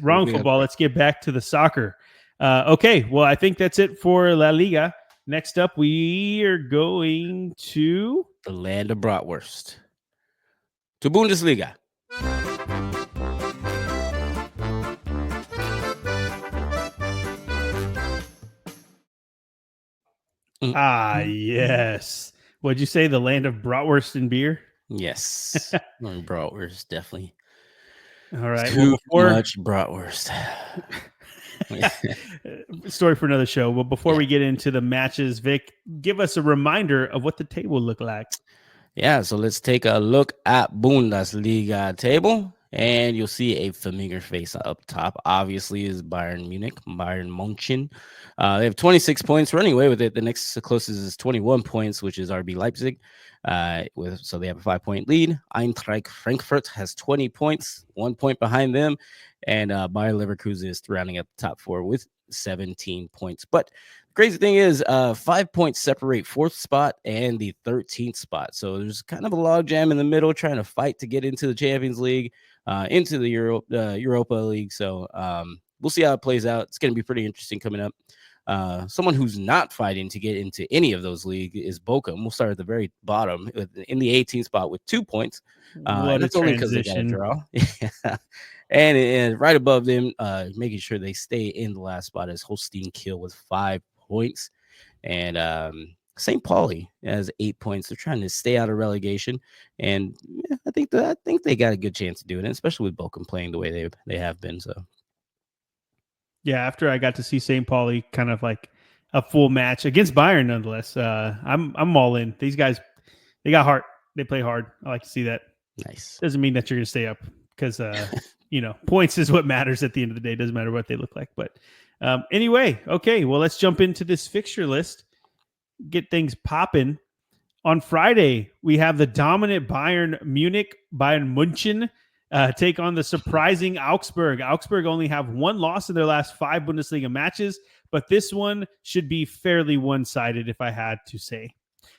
Wrong football. Let's get back to the soccer. Okay, well, I think that's it for La Liga. Next up, we are going to the land of bratwurst, to Bundesliga. Yes. What'd you say? The land of bratwurst and beer? Yes. Bratwurst, definitely. All right. Too much bratwurst. Story for another show. Well, before we get into the matches, Vic, give us a reminder of what the table looked like. Yeah, so let's take a look at Bundesliga table, and you'll see a familiar face up top. Obviously, is Bayern München. They have 26 points, running away with it. The next closest is 21 points, which is RB Leipzig. So they have a 5-point lead. Eintracht Frankfurt has 20 points, 1 point behind them, and Bayer Leverkusen is rounding up the top four with 17 points. But the crazy thing is, 5 points separate fourth spot and the 13th spot. So there's kind of a logjam in the middle, trying to fight to get into the Champions League, into the Europa League. So we'll see how it plays out. It's going to be pretty interesting coming up. Someone who's not fighting to get into any of those leagues is Bochum. We'll start at the very bottom in the 18th spot with 2 points. And that's only because they got a draw. and right above them, making sure they stay in the last spot is Holstein Kiel with 5 points. And St. Pauli has 8 points. They're trying to stay out of relegation. And I think they got a good chance to do it, especially with Bochum playing the way they have been. So. Yeah, after I got to see St. Pauli kind of like a full match against Bayern, nonetheless, I'm all in. These guys, they got heart. They play hard. I like to see that. Nice. Doesn't mean that you're going to stay up because, points is what matters at the end of the day. Doesn't matter what they look like. But Anyway, okay, well, let's jump into this fixture list, get things popping. On Friday, we have the dominant Bayern München, take on the surprising Augsburg. Augsburg only have one loss in their last 5 Bundesliga matches, but this one should be fairly one-sided if I had to say.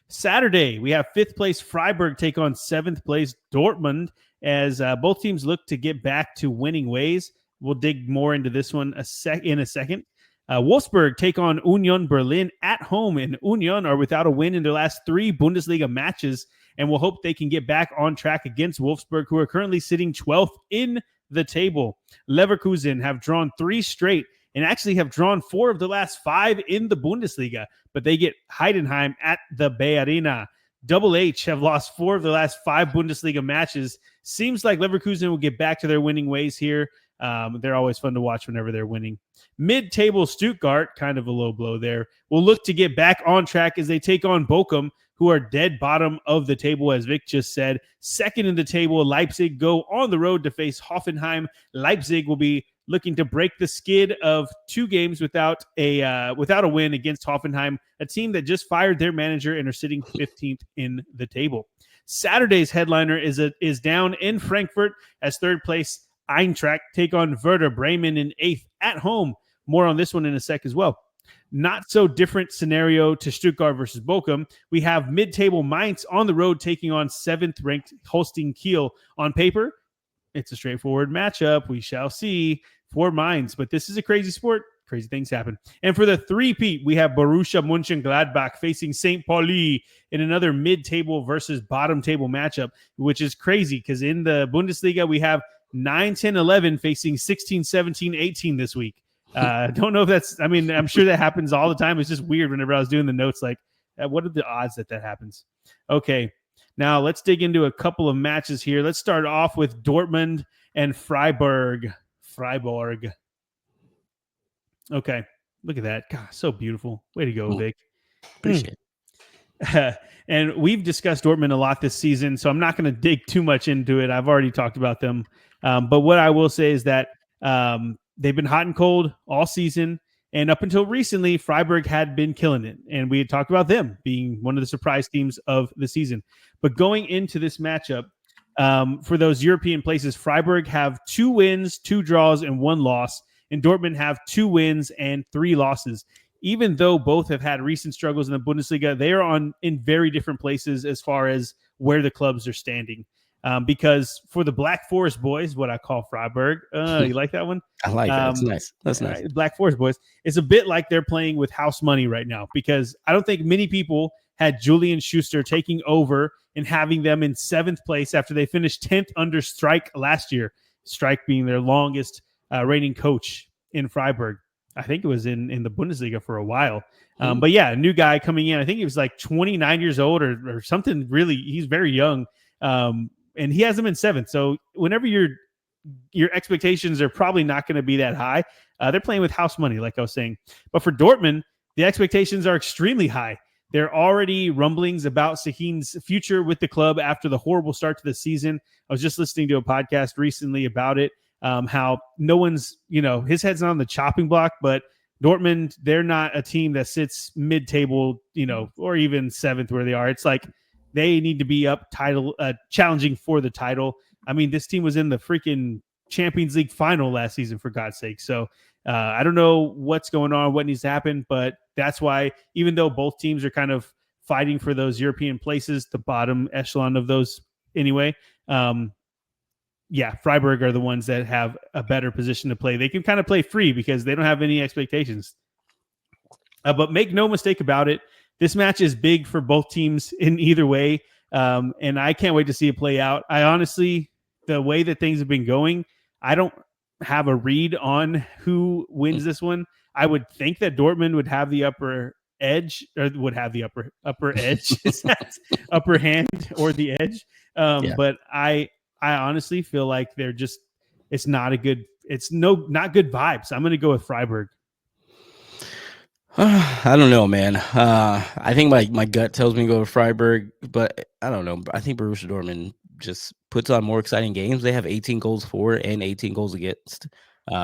Saturday, we have 5th place Freiburg take on 7th place Dortmund as both teams look to get back to winning ways. We'll dig more into this one in a second. Wolfsburg take on Union Berlin at home, and Union are without a win in their last 3 Bundesliga matches, and we'll hope they can get back on track against Wolfsburg, who are currently sitting 12th in the table. Leverkusen have drawn 3 straight and actually have drawn 4 of the last 5 in the Bundesliga, but they get Heidenheim at the Bay Arena. Double H have lost 4 of the last 5 Bundesliga matches. Seems like Leverkusen will get back to their winning ways here. They're always fun to watch whenever they're winning. Mid-table Stuttgart, kind of a low blow there, will look to get back on track as they take on Bochum, who are dead bottom of the table, as Vic just said. Second in the table, Leipzig go on the road to face Hoffenheim. Leipzig will be looking to break the skid of 2 games without a win against Hoffenheim, a team that just fired their manager and are sitting 15th in the table. Saturday's headliner is down in Frankfurt as third place Eintracht take on Werder Bremen in 8th at home. More on this one in a sec as well. Not so different scenario to Stuttgart versus Bochum. We have mid-table Mainz on the road taking on 7th-ranked Holstein Kiel. On paper, it's a straightforward matchup. We shall see for Mainz, but this is a crazy sport. Crazy things happen. And for the three-peat, we have Borussia Mönchengladbach facing St. Pauli in another mid-table versus bottom-table matchup, which is crazy because in the Bundesliga, we have 9, 10, 11 facing 16, 17, 18 this week. Don't know if that's, I mean, I'm sure that happens all the time. It's just weird whenever I was doing the notes, like, what are the odds that happens? Okay, now let's dig into a couple of matches here. Let's start off with Dortmund and Freiburg. Okay, look at that. God, so beautiful. Way to go, Vic. Appreciate it. And we've discussed Dortmund a lot this season, so I'm not going to dig too much into it. I've already talked about them. But what I will say is that they've been hot and cold all season. And up until recently, Freiburg had been killing it. And we had talked about them being one of the surprise teams of the season. But going into this matchup, for those European places, Freiburg have 2 wins, 2 draws, and 1 loss. And Dortmund have 2 wins and 3 losses. Even though both have had recent struggles in the Bundesliga, they are in very different places as far as where the clubs are standing. Because for the Black Forest boys, what I call Freiburg, you like that one? I like that. That's nice. That's nice. Black Forest boys. It's a bit like they're playing with house money right now because I don't think many people had Julian Schuster taking over and having them in 7th place after they finished 10th under Streich last year. Streich being their longest reigning coach in Freiburg. I think it was in the Bundesliga for a while. But yeah, a new guy coming in. I think he was like 29 years old or something really. He's very young. And he has them in 7th. So whenever your expectations are probably not going to be that high, they're playing with house money, like I was saying. But for Dortmund, the expectations are extremely high. There are already rumblings about Sahin's future with the club after the horrible start to the season. I was just listening to a podcast recently about it. How no one's, his head's not on the chopping block, but Dortmund, they're not a team that sits mid-table, or even 7th where they are. It's like they need to be up challenging for the title. I mean, this team was in the freaking Champions League final last season, for God's sake. So I don't know what's going on, what needs to happen, but that's why even though both teams are kind of fighting for those European places, the bottom echelon of those anyway, Freiburg are the ones that have a better position to play. They can kind of play free because they don't have any expectations. But make no mistake about it, this match is big for both teams in either way, and I can't wait to see it play out. I honestly, the way that things have been going, I don't have a read on who wins this one. I would think that Dortmund would have the upper edge, or would have the upper edge, upper hand or the edge. But I honestly feel like it's not good vibes. I'm going to go with Freiburg. I don't know, man. I think my gut tells me to go with Freiburg, but I don't know. I think Borussia Dortmund just puts on more exciting games. They have 18 goals for and 18 goals against.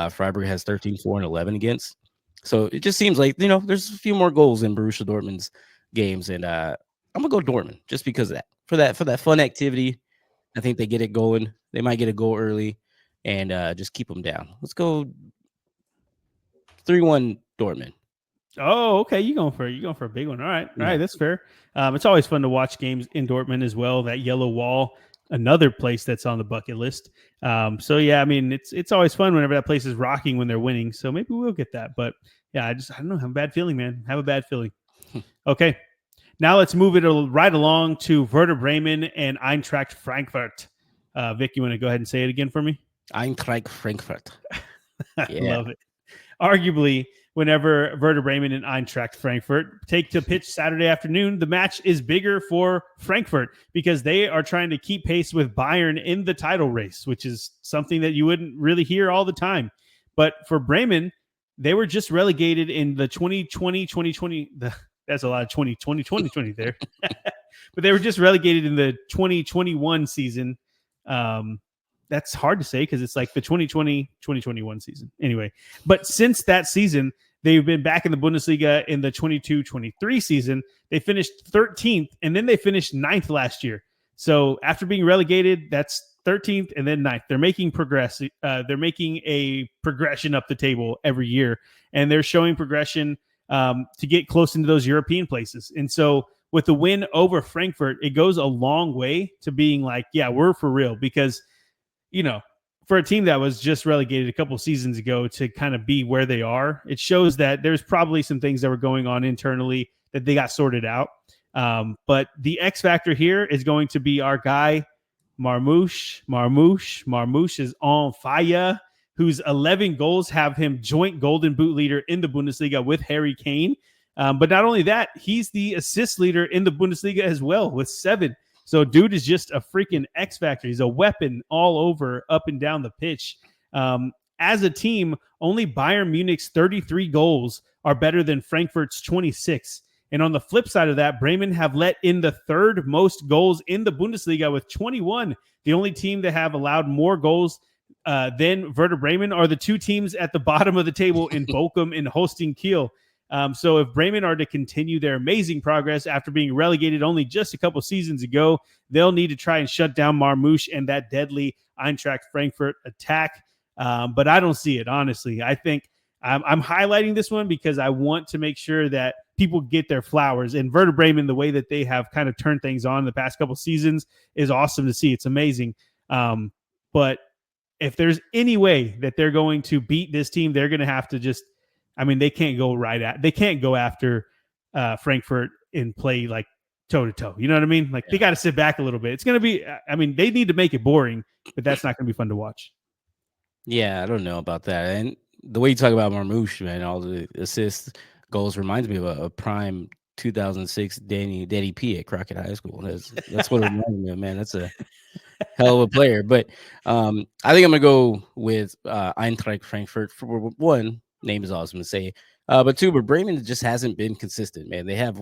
Freiburg has 13 for and 11 against. So it just seems like there's a few more goals in Borussia Dortmund's games, and I'm gonna go Dortmund just because of that. For that fun activity, I think they get it going. They might get a goal early, and just keep them down. Let's go 3-1 Dortmund. Oh, okay. You going for a big one. All Yeah. right. That's fair. It's always fun to watch games in Dortmund as well. That yellow wall, another place that's on the bucket list. So yeah, I mean, it's always fun whenever that place is rocking when they're winning. So maybe we'll get that. But yeah, I don't know. Have a bad feeling, man. Have a bad feeling. Okay. Now let's move it right along to Werder Bremen and Eintracht Frankfurt. Vic, you want to go ahead and say it again for me? Eintracht Frankfurt. I Yeah. love it. Arguably, whenever Werder Bremen and Eintracht Frankfurt take to pitch Saturday afternoon, the match is bigger for Frankfurt because they are trying to keep pace with Bayern in the title race, which is something that you wouldn't really hear all the time. But for Bremen, they were just relegated in the 2020. That's a lot of 2020 there. But they were just relegated in the 2021 season. That's hard to say because it's like the 2020-2021 season. Anyway, but since that season, they've been back in the Bundesliga in the 22-23 season. They finished 13th, and then they finished 9th last year. So after being relegated, that's 13th and then 9th. They're making progress. They're making a progression up the table every year, and they're showing progression to get close into those European places. And so with the win over Frankfurt, it goes a long way to being like, yeah, we're for real. Because for a team that was just relegated a couple seasons ago to kind of be where they are, it shows that there's probably some things that were going on internally that they got sorted out. But the X factor here is going to be our guy, Marmoush. Marmoush is on fire, whose 11 goals have him joint golden boot leader in the Bundesliga with Harry Kane. But not only that, he's the assist leader in the Bundesliga as well with 7. So dude is just a freaking X factor. He's a weapon all over, up and down the pitch. As a team, only Bayern Munich's 33 goals are better than Frankfurt's 26. And on the flip side of that, Bremen have let in the 3rd most goals in the Bundesliga with 21. The only team that have allowed more goals than Werder Bremen are the 2 teams at the bottom of the table in Bochum and Holstein Kiel. So if Bremen are to continue their amazing progress after being relegated only just a couple seasons ago, they'll need to try and shut down Marmoush and that deadly Eintracht Frankfurt attack. But I don't see it, honestly. I think I'm highlighting this one because I want to make sure that people get their flowers. And Werder Bremen, the way that they have kind of turned things on the past couple seasons is awesome to see. It's amazing. But if there's any way that they're going to beat this team, they're going to have to just, they can't go after Frankfurt and play like toe to toe. You know what I mean? Like They got to sit back a little bit. It's going to be, they need to make it boring, but that's not going to be fun to watch. Yeah, I don't know about that. And the way you talk about Marmoush, man, all the assists, goals reminds me of a prime 2006 Danny P at Crockett High School. That's what it reminds me of, man. That's a hell of a player. But I think I'm gonna go with Eintracht Frankfurt. For one, name is awesome to say, but 2, but Bremen just hasn't been consistent, man. They have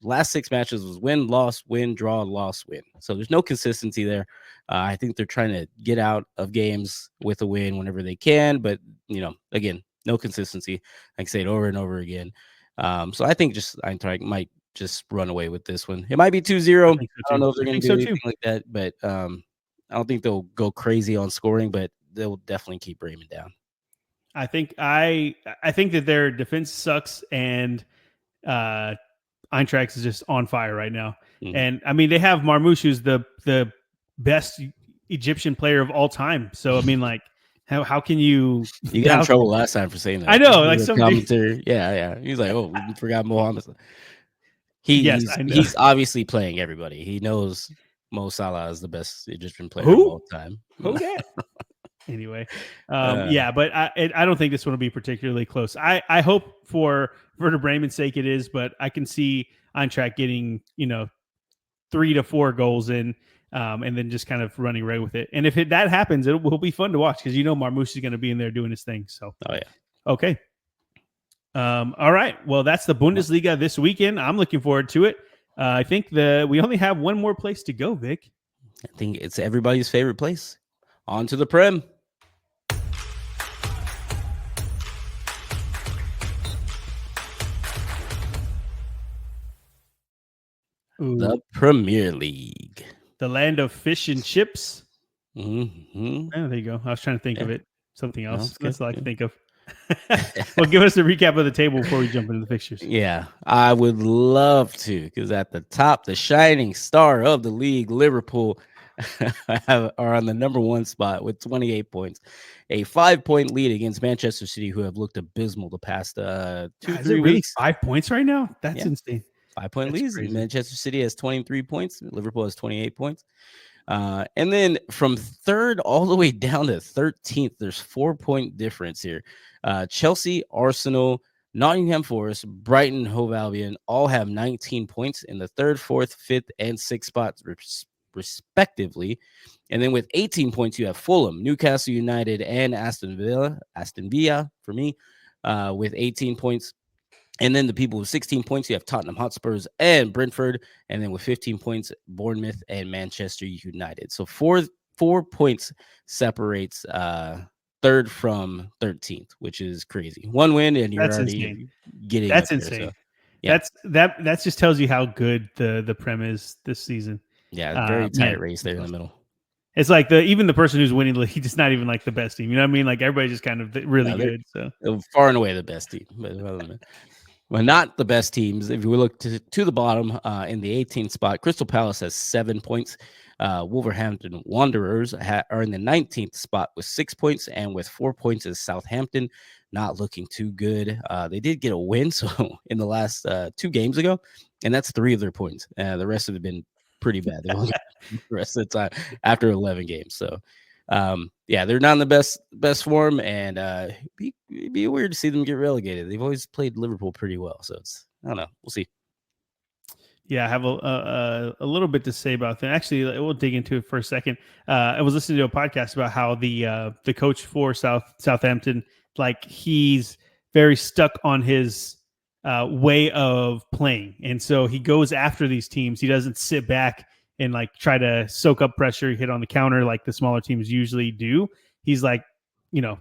last 6 matches was win, loss, win, draw, loss, win. So there's no consistency there. I think they're trying to get out of games with a win whenever they can, but again, no consistency. I can say it over and over again. So I think just Eintracht might just run away with this one. It might be 2-0. I don't know if they're going to do anything like that, but I don't think they'll go crazy on scoring, but they'll definitely keep Bremen down. I think that their defense sucks, and Eintracht is just on fire right now. Mm-hmm. And they have Marmoush, who's the best Egyptian player of all time. So how can you got in trouble last time for saying that? I know, like some commentator. Yeah. He's like, oh, we forgot Mohamed. He's obviously playing everybody. He knows Mo Salah is the best Egyptian player of all time. Who that? Anyway, but I don't think this one will be particularly close. I hope for Werder Bremen's sake it is, but I can see Eintracht getting 3 to 4 goals in, and then just kind of running away with it. And if that happens, it will be fun to watch because Marmoush is going to be in there doing his thing. So, okay. All right. Well, that's the Bundesliga this weekend. I'm looking forward to it. I think we only have one more place to go, Vic. I think it's everybody's favorite place. On to the Prem. the Ooh, Premier League. the land of fish and chips. Hmm. Oh, there you go. I was trying to think Yeah, of it. Something no, else. it's good. That's all I can think of. Well, give us a recap of the table before we jump into the fixtures. Yeah, I would love to, because at the top, the shining star of the league, Liverpool, are on the number one spot with 28 points, a 5 point lead against Manchester City, who have looked abysmal the past two, God, is it three really weeks. 5 points right now? That's Yeah, insane. 5 point That's leads. crazy. Manchester City has 23 points, Liverpool has 28 points. And then from third all the way down to 13th, there's 4 point difference here. Chelsea, Arsenal, Nottingham Forest, Brighton, Hove Albion all have 19 points in the third, fourth, fifth, and sixth spots, respectively. And then with 18 points, you have Fulham, Newcastle United, and Aston Villa. Aston Villa for me, with 18 points. And then the people with 16 points, you have Tottenham Hotspurs and Brentford. And then with 15 points, Bournemouth and Manchester United. So four points separates third from 13th, which is crazy. One win and you're That's insane. already getting up That's there. So insane. yeah, That just tells you how good the Prem is this season. yeah, very tight Man, race there in the middle. it's like even the person who's winning the league, he's not even like the best team. You know what I mean? Like everybody's just kind of really No, good. So they're far and away the best team. But well, not the best teams. If we look to the bottom, in the 18th spot, Crystal Palace has 7 points. Wolverhampton Wanderers are in the 19th spot with 6 points, and with 4 points is Southampton, not looking too good. They did get a win, so in the last 2 games ago, and that's 3 of their points. The rest have been pretty bad. They've only the rest of the time after 11 games. So yeah, they're not in the best form, and it'd be weird to see them get relegated. They've always played Liverpool pretty well, so it's, I don't know, we'll see. yeah, I have a little bit to say about that. Actually, we'll dig into it for a second. I was listening to a podcast about how the coach for Southampton, like he's very stuck on his way of playing, and so he goes after these teams. He doesn't sit back and like try to soak up pressure, hit on the counter like the smaller teams usually do. He's like,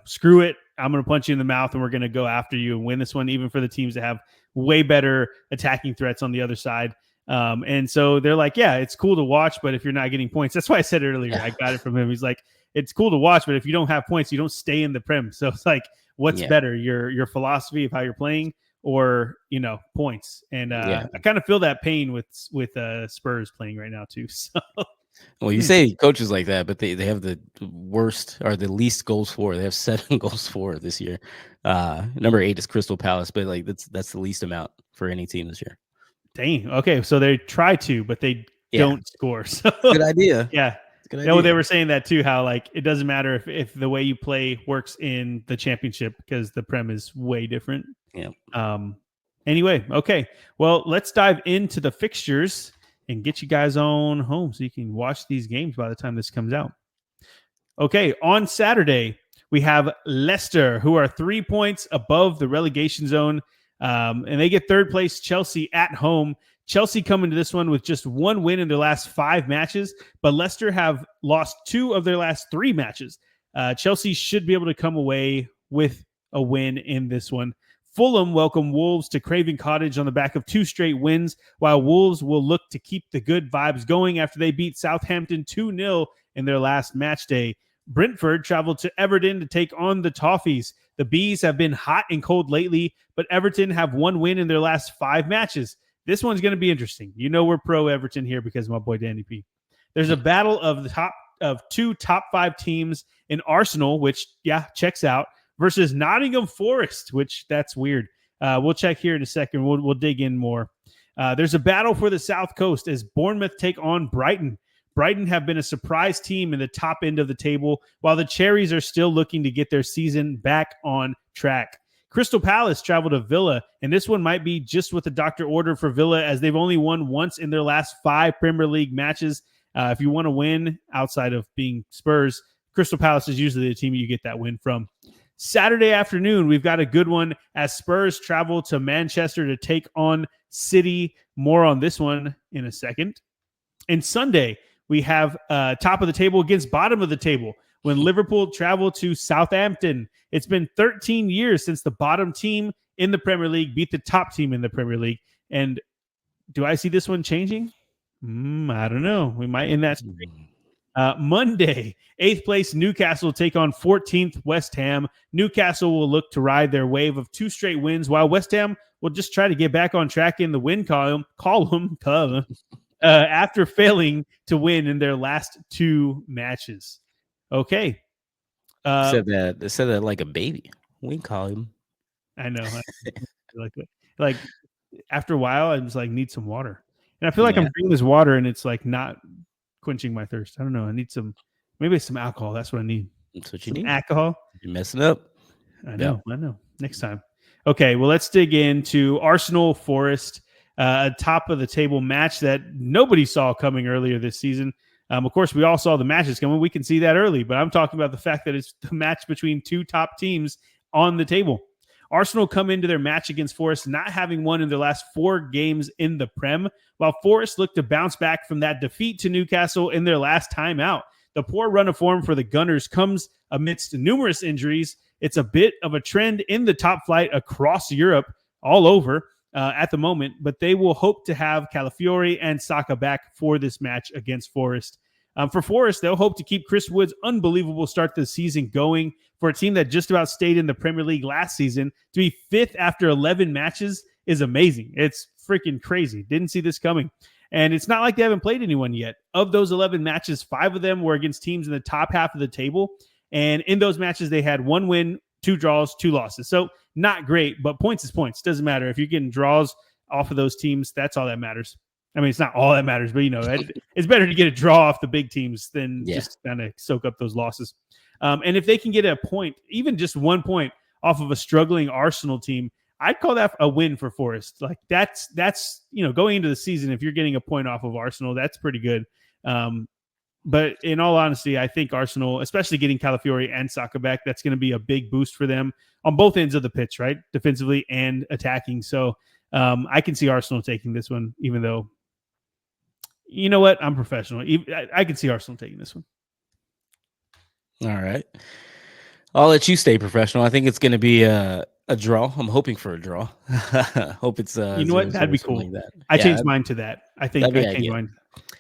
screw it. I'm going to punch you in the mouth, and we're going to go after you and win this one, even for the teams that have way better attacking threats on the other side. And so they're like, yeah, it's cool to watch, but if you're not getting points, that's why I said earlier, I got it from him. He's like, it's cool to watch, but if you don't have points, you don't stay in the Prem. So it's like, what's Yeah, better, your philosophy of how you're playing, or points? And yeah. I kind of feel that pain with Spurs playing right now too. So Well, you say coaches like that, but they have the worst or the least goals for. They have 7 goals for this year. Number 8 is Crystal Palace, but like that's the least amount for any team this year. dang. Okay, so they try to, but they Yeah, don't score. So good idea. yeah. It's a good No, idea. they were saying that too, how like it doesn't matter if the way you play works in the championship because the Prem is way different. Yeah. Anyway, okay. Well, let's dive into the fixtures and get you guys on home so you can watch these games by the time this comes out. Okay, on Saturday, we have Leicester, who are 3 points above the relegation zone, and they get third place Chelsea at home. Chelsea come into this one with just 1 win in their last 5 matches, but Leicester have lost 2 of their last 3 matches. Chelsea should be able to come away with a win in this one. Fulham welcome Wolves to Craven Cottage on the back of 2 straight wins, while Wolves will look to keep the good vibes going after they beat Southampton 2-0 in their last match day. Brentford traveled to Everton to take on the Toffees. The Bees have been hot and cold lately, but Everton have 1 win in their last 5 matches. This one's going to be interesting. We're pro Everton here because of my boy Danny P. There's a battle of the 2 top 5 teams in Arsenal, which checks out, versus Nottingham Forest, which that's weird. We'll check here in a second. We'll dig in more. There's a battle for the South Coast as Bournemouth take on Brighton. Brighton have been a surprise team in the top end of the table, while the Cherries are still looking to get their season back on track. Crystal Palace travel to Villa, and this one might be just what the doctor ordered for Villa, as they've only won once in their last 5 Premier League matches. If you want to win outside of being Spurs, Crystal Palace is usually the team you get that win from. Saturday afternoon, we've got a good one as Spurs travel to Manchester to take on City. More on this one in a second. And Sunday, we have top of the table against bottom of the table when Liverpool travel to Southampton. It's been 13 years since the bottom team in the Premier League beat the top team in the Premier League. And do I see this one changing? I don't know. We might end that. Mm. Monday, 8th place Newcastle take on 14th West Ham. Newcastle will look to ride their wave of 2 straight wins, while West Ham will just try to get back on track in the win column after failing to win in their last 2 matches. Okay. Said that like a baby. We call him. I know. Like after a while, I just like need some water, and I feel like I'm drinking this water, and it's like not quenching my thirst. I don't know. I need maybe some alcohol. That's what I need. That's what you Some need. alcohol. You're messing up. I know. Next time. Okay, well, let's dig into Arsenal Forest, a top of the table match that nobody saw coming earlier this season. Of course, we all saw the matches coming. We can see that early, but I'm talking about the fact that it's the match between 2 top teams on the table. Arsenal come into their match against Forest not having won in their last 4 games in the Prem, while Forest looked to bounce back from that defeat to Newcastle in their last time out. The poor run of form for the Gunners comes amidst numerous injuries. It's a bit of a trend in the top flight across Europe, all over at the moment, but they will hope to have Calafiori and Saka back for this match against Forest. For Forest, they'll hope to keep Chris Wood's unbelievable start to the season going. For a team that just about stayed in the Premier League last season, to be 5th after 11 matches is amazing. It's freaking crazy. Didn't see this coming. And it's not like they haven't played anyone yet. Of those 11 matches, 5 of them were against teams in the top half of the table. And in those matches, they had 1 win, 2 draws, 2 losses. So not great, but points is points. Doesn't matter. If you're getting draws off of those teams, that's all that matters. I mean, it's not all that matters, but, it's better to get a draw off the big teams than just kind of soak up those losses. And if they can get a point, even just 1 point off of a struggling Arsenal team, I'd call that a win for Forest. Like that's going into the season, if you're getting a point off of Arsenal, that's pretty good. But in all honesty, I think Arsenal, especially getting Calafiori and Saka back, that's going to be a big boost for them on both ends of the pitch, right? Defensively and attacking. So I can see Arsenal taking this one, even though, you know what? I'm professional. I can see Arsenal taking this one. All right. I'll let you stay professional. I think it's going to be a draw. I'm hoping for a draw. Hope it's you know what? That'd be cool. Like I changed mine to that. I think I changed mine.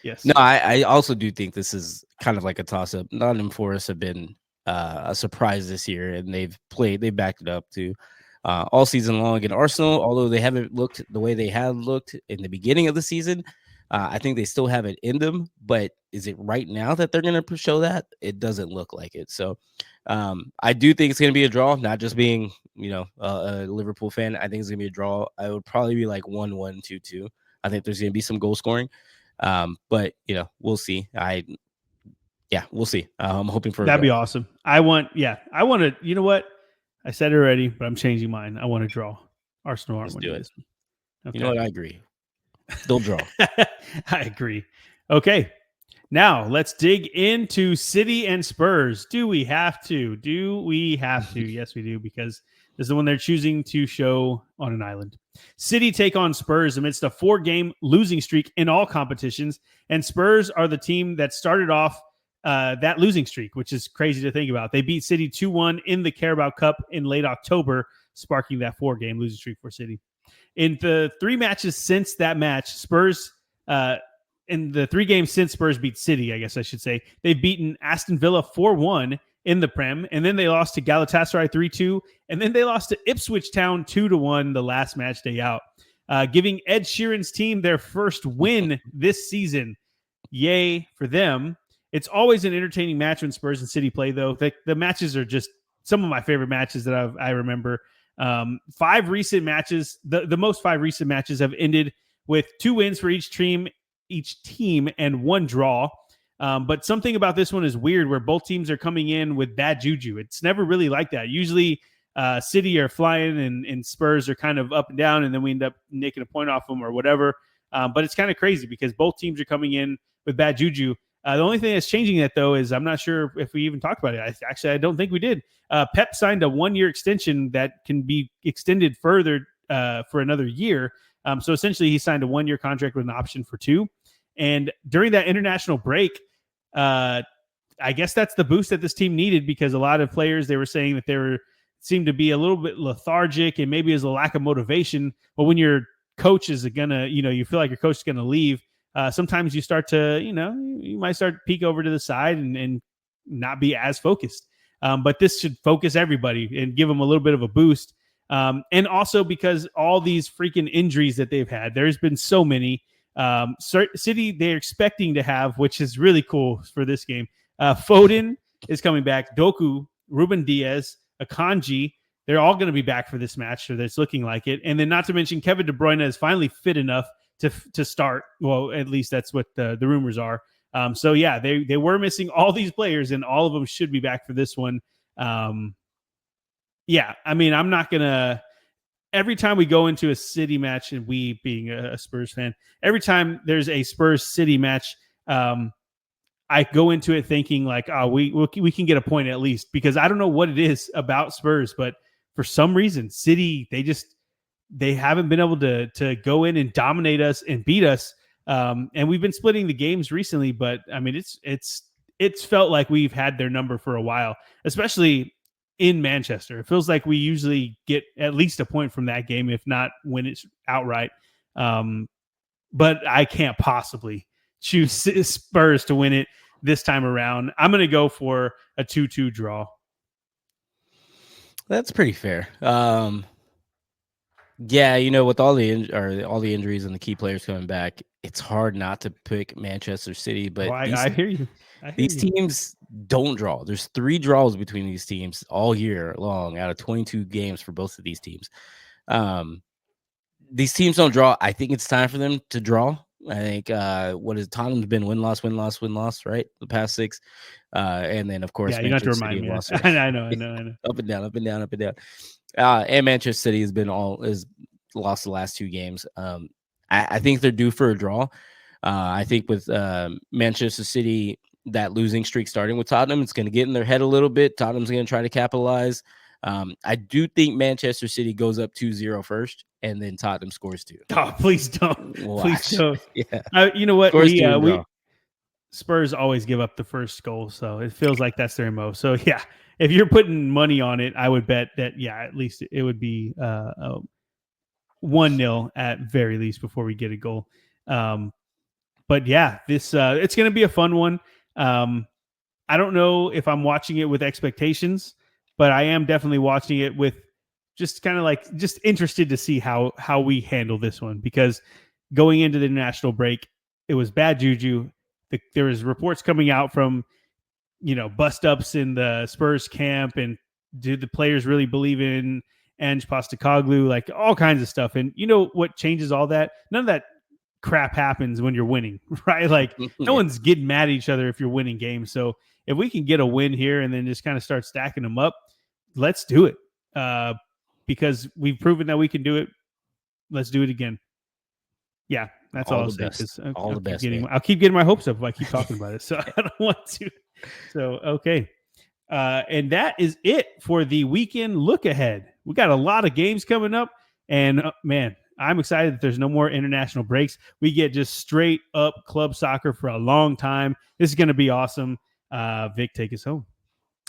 Yes. No, I also do think this is kind of like a toss-up. Nottingham Forest have been a surprise this year, and they backed it up too all season long. And Arsenal, although they haven't looked the way they had looked in the beginning of the season, I think they still have it in them. But is it right now that they're going to show that? It doesn't look like it. So I do think it's going to be a draw, not just being, a Liverpool fan. I think it's going to be a draw. I would probably be like 1-1, 2-2. I think there's going to be some goal scoring. But we'll see. We'll see. I'm hoping for that'd be awesome. I want to, you know what? I said it already, but I'm changing mine. I want to draw. Arsenal aren't winning this one. Okay. You know what? I agree. They'll draw. I agree. Okay. Now let's dig into City and Spurs. Do we have to? Yes, we do, because this is the one they're choosing to show on an island. City take on Spurs amidst a 4-game losing streak in all competitions, and Spurs are the team that started off that losing streak, which is crazy to think about. They beat City 2-1 in the Carabao Cup in late October, sparking that 4-game losing streak for City. In the 3 matches since that match, Spurs, in the 3 games since Spurs beat City, I guess I should say, they've beaten Aston Villa 4-1 in the Prem, and then they lost to Galatasaray 3-2, and then they lost to Ipswich Town 2-1 the last match day out, giving Ed Sheeran's team their first win this season. Yay for them. It's always an entertaining match when Spurs and City play, though. The matches are just some of my favorite matches that I remember. 5 recent matches, the most 5 recent matches have ended with 2 wins for each team and 1 draw. But something about this one is weird, where both teams are coming in with bad juju. It's never really like that. Usually City are flying and Spurs are kind of up and down, and then we end up nicking a point off them or whatever. But it's kind of crazy because both teams are coming in with bad juju. The only thing that's changing that, though, is I'm not sure if we even talked about it. I don't think we did. Pep signed a 1-year extension that can be extended further for another year. So essentially, he signed a 1-year contract with an option for 2. And during that international break, I guess that's the boost that this team needed, because a lot of players, they were saying that seemed to be a little bit lethargic and maybe there's a lack of motivation. But when your coach is gonna, you feel like your coach is gonna leave, sometimes you start to, you might start to peek over to the side and not be as focused. But this should focus everybody and give them a little bit of a boost. And also because all these freaking injuries that they've had, there's been so many. City, they're expecting to have, which is really cool for this game. Foden is coming back. Doku, Ruben Diaz, Akanji, they're all going to be back for this match, or it's looking like it. And then not to mention Kevin De Bruyne is finally fit enough to start. Well, at least that's what the rumors are. So yeah, they were missing all these players, and all of them should be back for this one. Yeah, I mean, I'm not gonna. Every time we go into a City match, and we being a Spurs fan, every time there's a Spurs City match, I go into it thinking like, oh, we can get a point at least, because I don't know what it is about Spurs, but for some reason, City, they haven't been able to go in and dominate us and beat us. And we've been splitting the games recently, but I mean, it's felt like we've had their number for a while, especially in Manchester. It feels like we usually get at least a point from that game, if not win it outright. But I can't possibly choose Spurs to win it this time around. I'm going to go for a 2-2 draw. That's pretty fair. Yeah, with all the injuries and the key players coming back, it's hard not to pick Manchester City. But I hear you. These teams don't draw. There's 3 draws between these teams all year long out of 22 games for both of these teams. These teams don't draw. I think it's time for them to draw. I think what is Tottenham's been win loss, right? The past 6, and then of course, yeah, you got to remind me. I know. Up and down. And Manchester City has lost the last 2 games. I think they're due for a draw. I think with Manchester City, that losing streak starting with Tottenham, it's going to get in their head a little bit. Tottenham's going to try to capitalize. I do think Manchester City goes up 2-0 first, and then Tottenham scores 2. Oh, please don't. Watch. Please don't. Yeah. You know what? Spurs always give up the first goal, so it feels like that's their MO. So yeah, if you're putting money on it, I would bet that at least it would be 1-0 at very least before we get a goal. But yeah, this it's going to be a fun one. I don't know if I'm watching it with expectations, but I am definitely watching it with just kind of just interested to see how we handle this one, because going into the international break, it was bad juju. There was reports coming out from, bust ups in the Spurs camp, and do the players really believe in Ange Postecoglou, like all kinds of stuff. And you know what changes all that? None of that crap happens when you're winning, right? Like no one's getting mad at each other if you're winning games. So if we can get a win here and then just kind of start stacking them up, let's do it. Because we've proven that we can do it. Let's do it again. Yeah, that's all I'll say. All the best. I'll keep getting my hopes up if I keep talking about it. So I don't want to. So, okay. And that is it for the weekend look ahead. We got a lot of games coming up. And man, I'm excited that there's no more international breaks. We get just straight up club soccer for a long time. This is going to be awesome. Vic, take us home.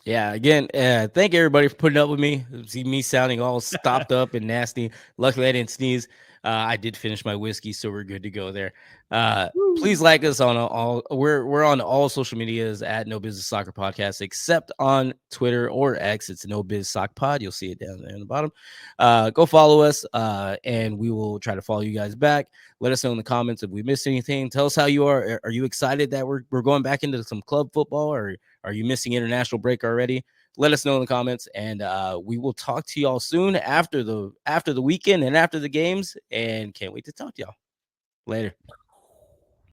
Yeah, again, thank everybody for putting up with me. See me sounding all stopped up and nasty. Luckily, I didn't sneeze. I did finish my whiskey, so we're good to go there. Please like us on all. We're on all social medias at No Business Soccer Podcast, except on Twitter or X. It's No Biz Soc Pod. You'll see it down there in the bottom. Go follow us, and we will try to follow you guys back. Let us know in the comments if we missed anything. Tell us how you are. Are you excited that we're going back into some club football, or are you missing international break already? Let us know in the comments, and we will talk to y'all soon after the weekend and after the games, and can't wait to talk to y'all. Later.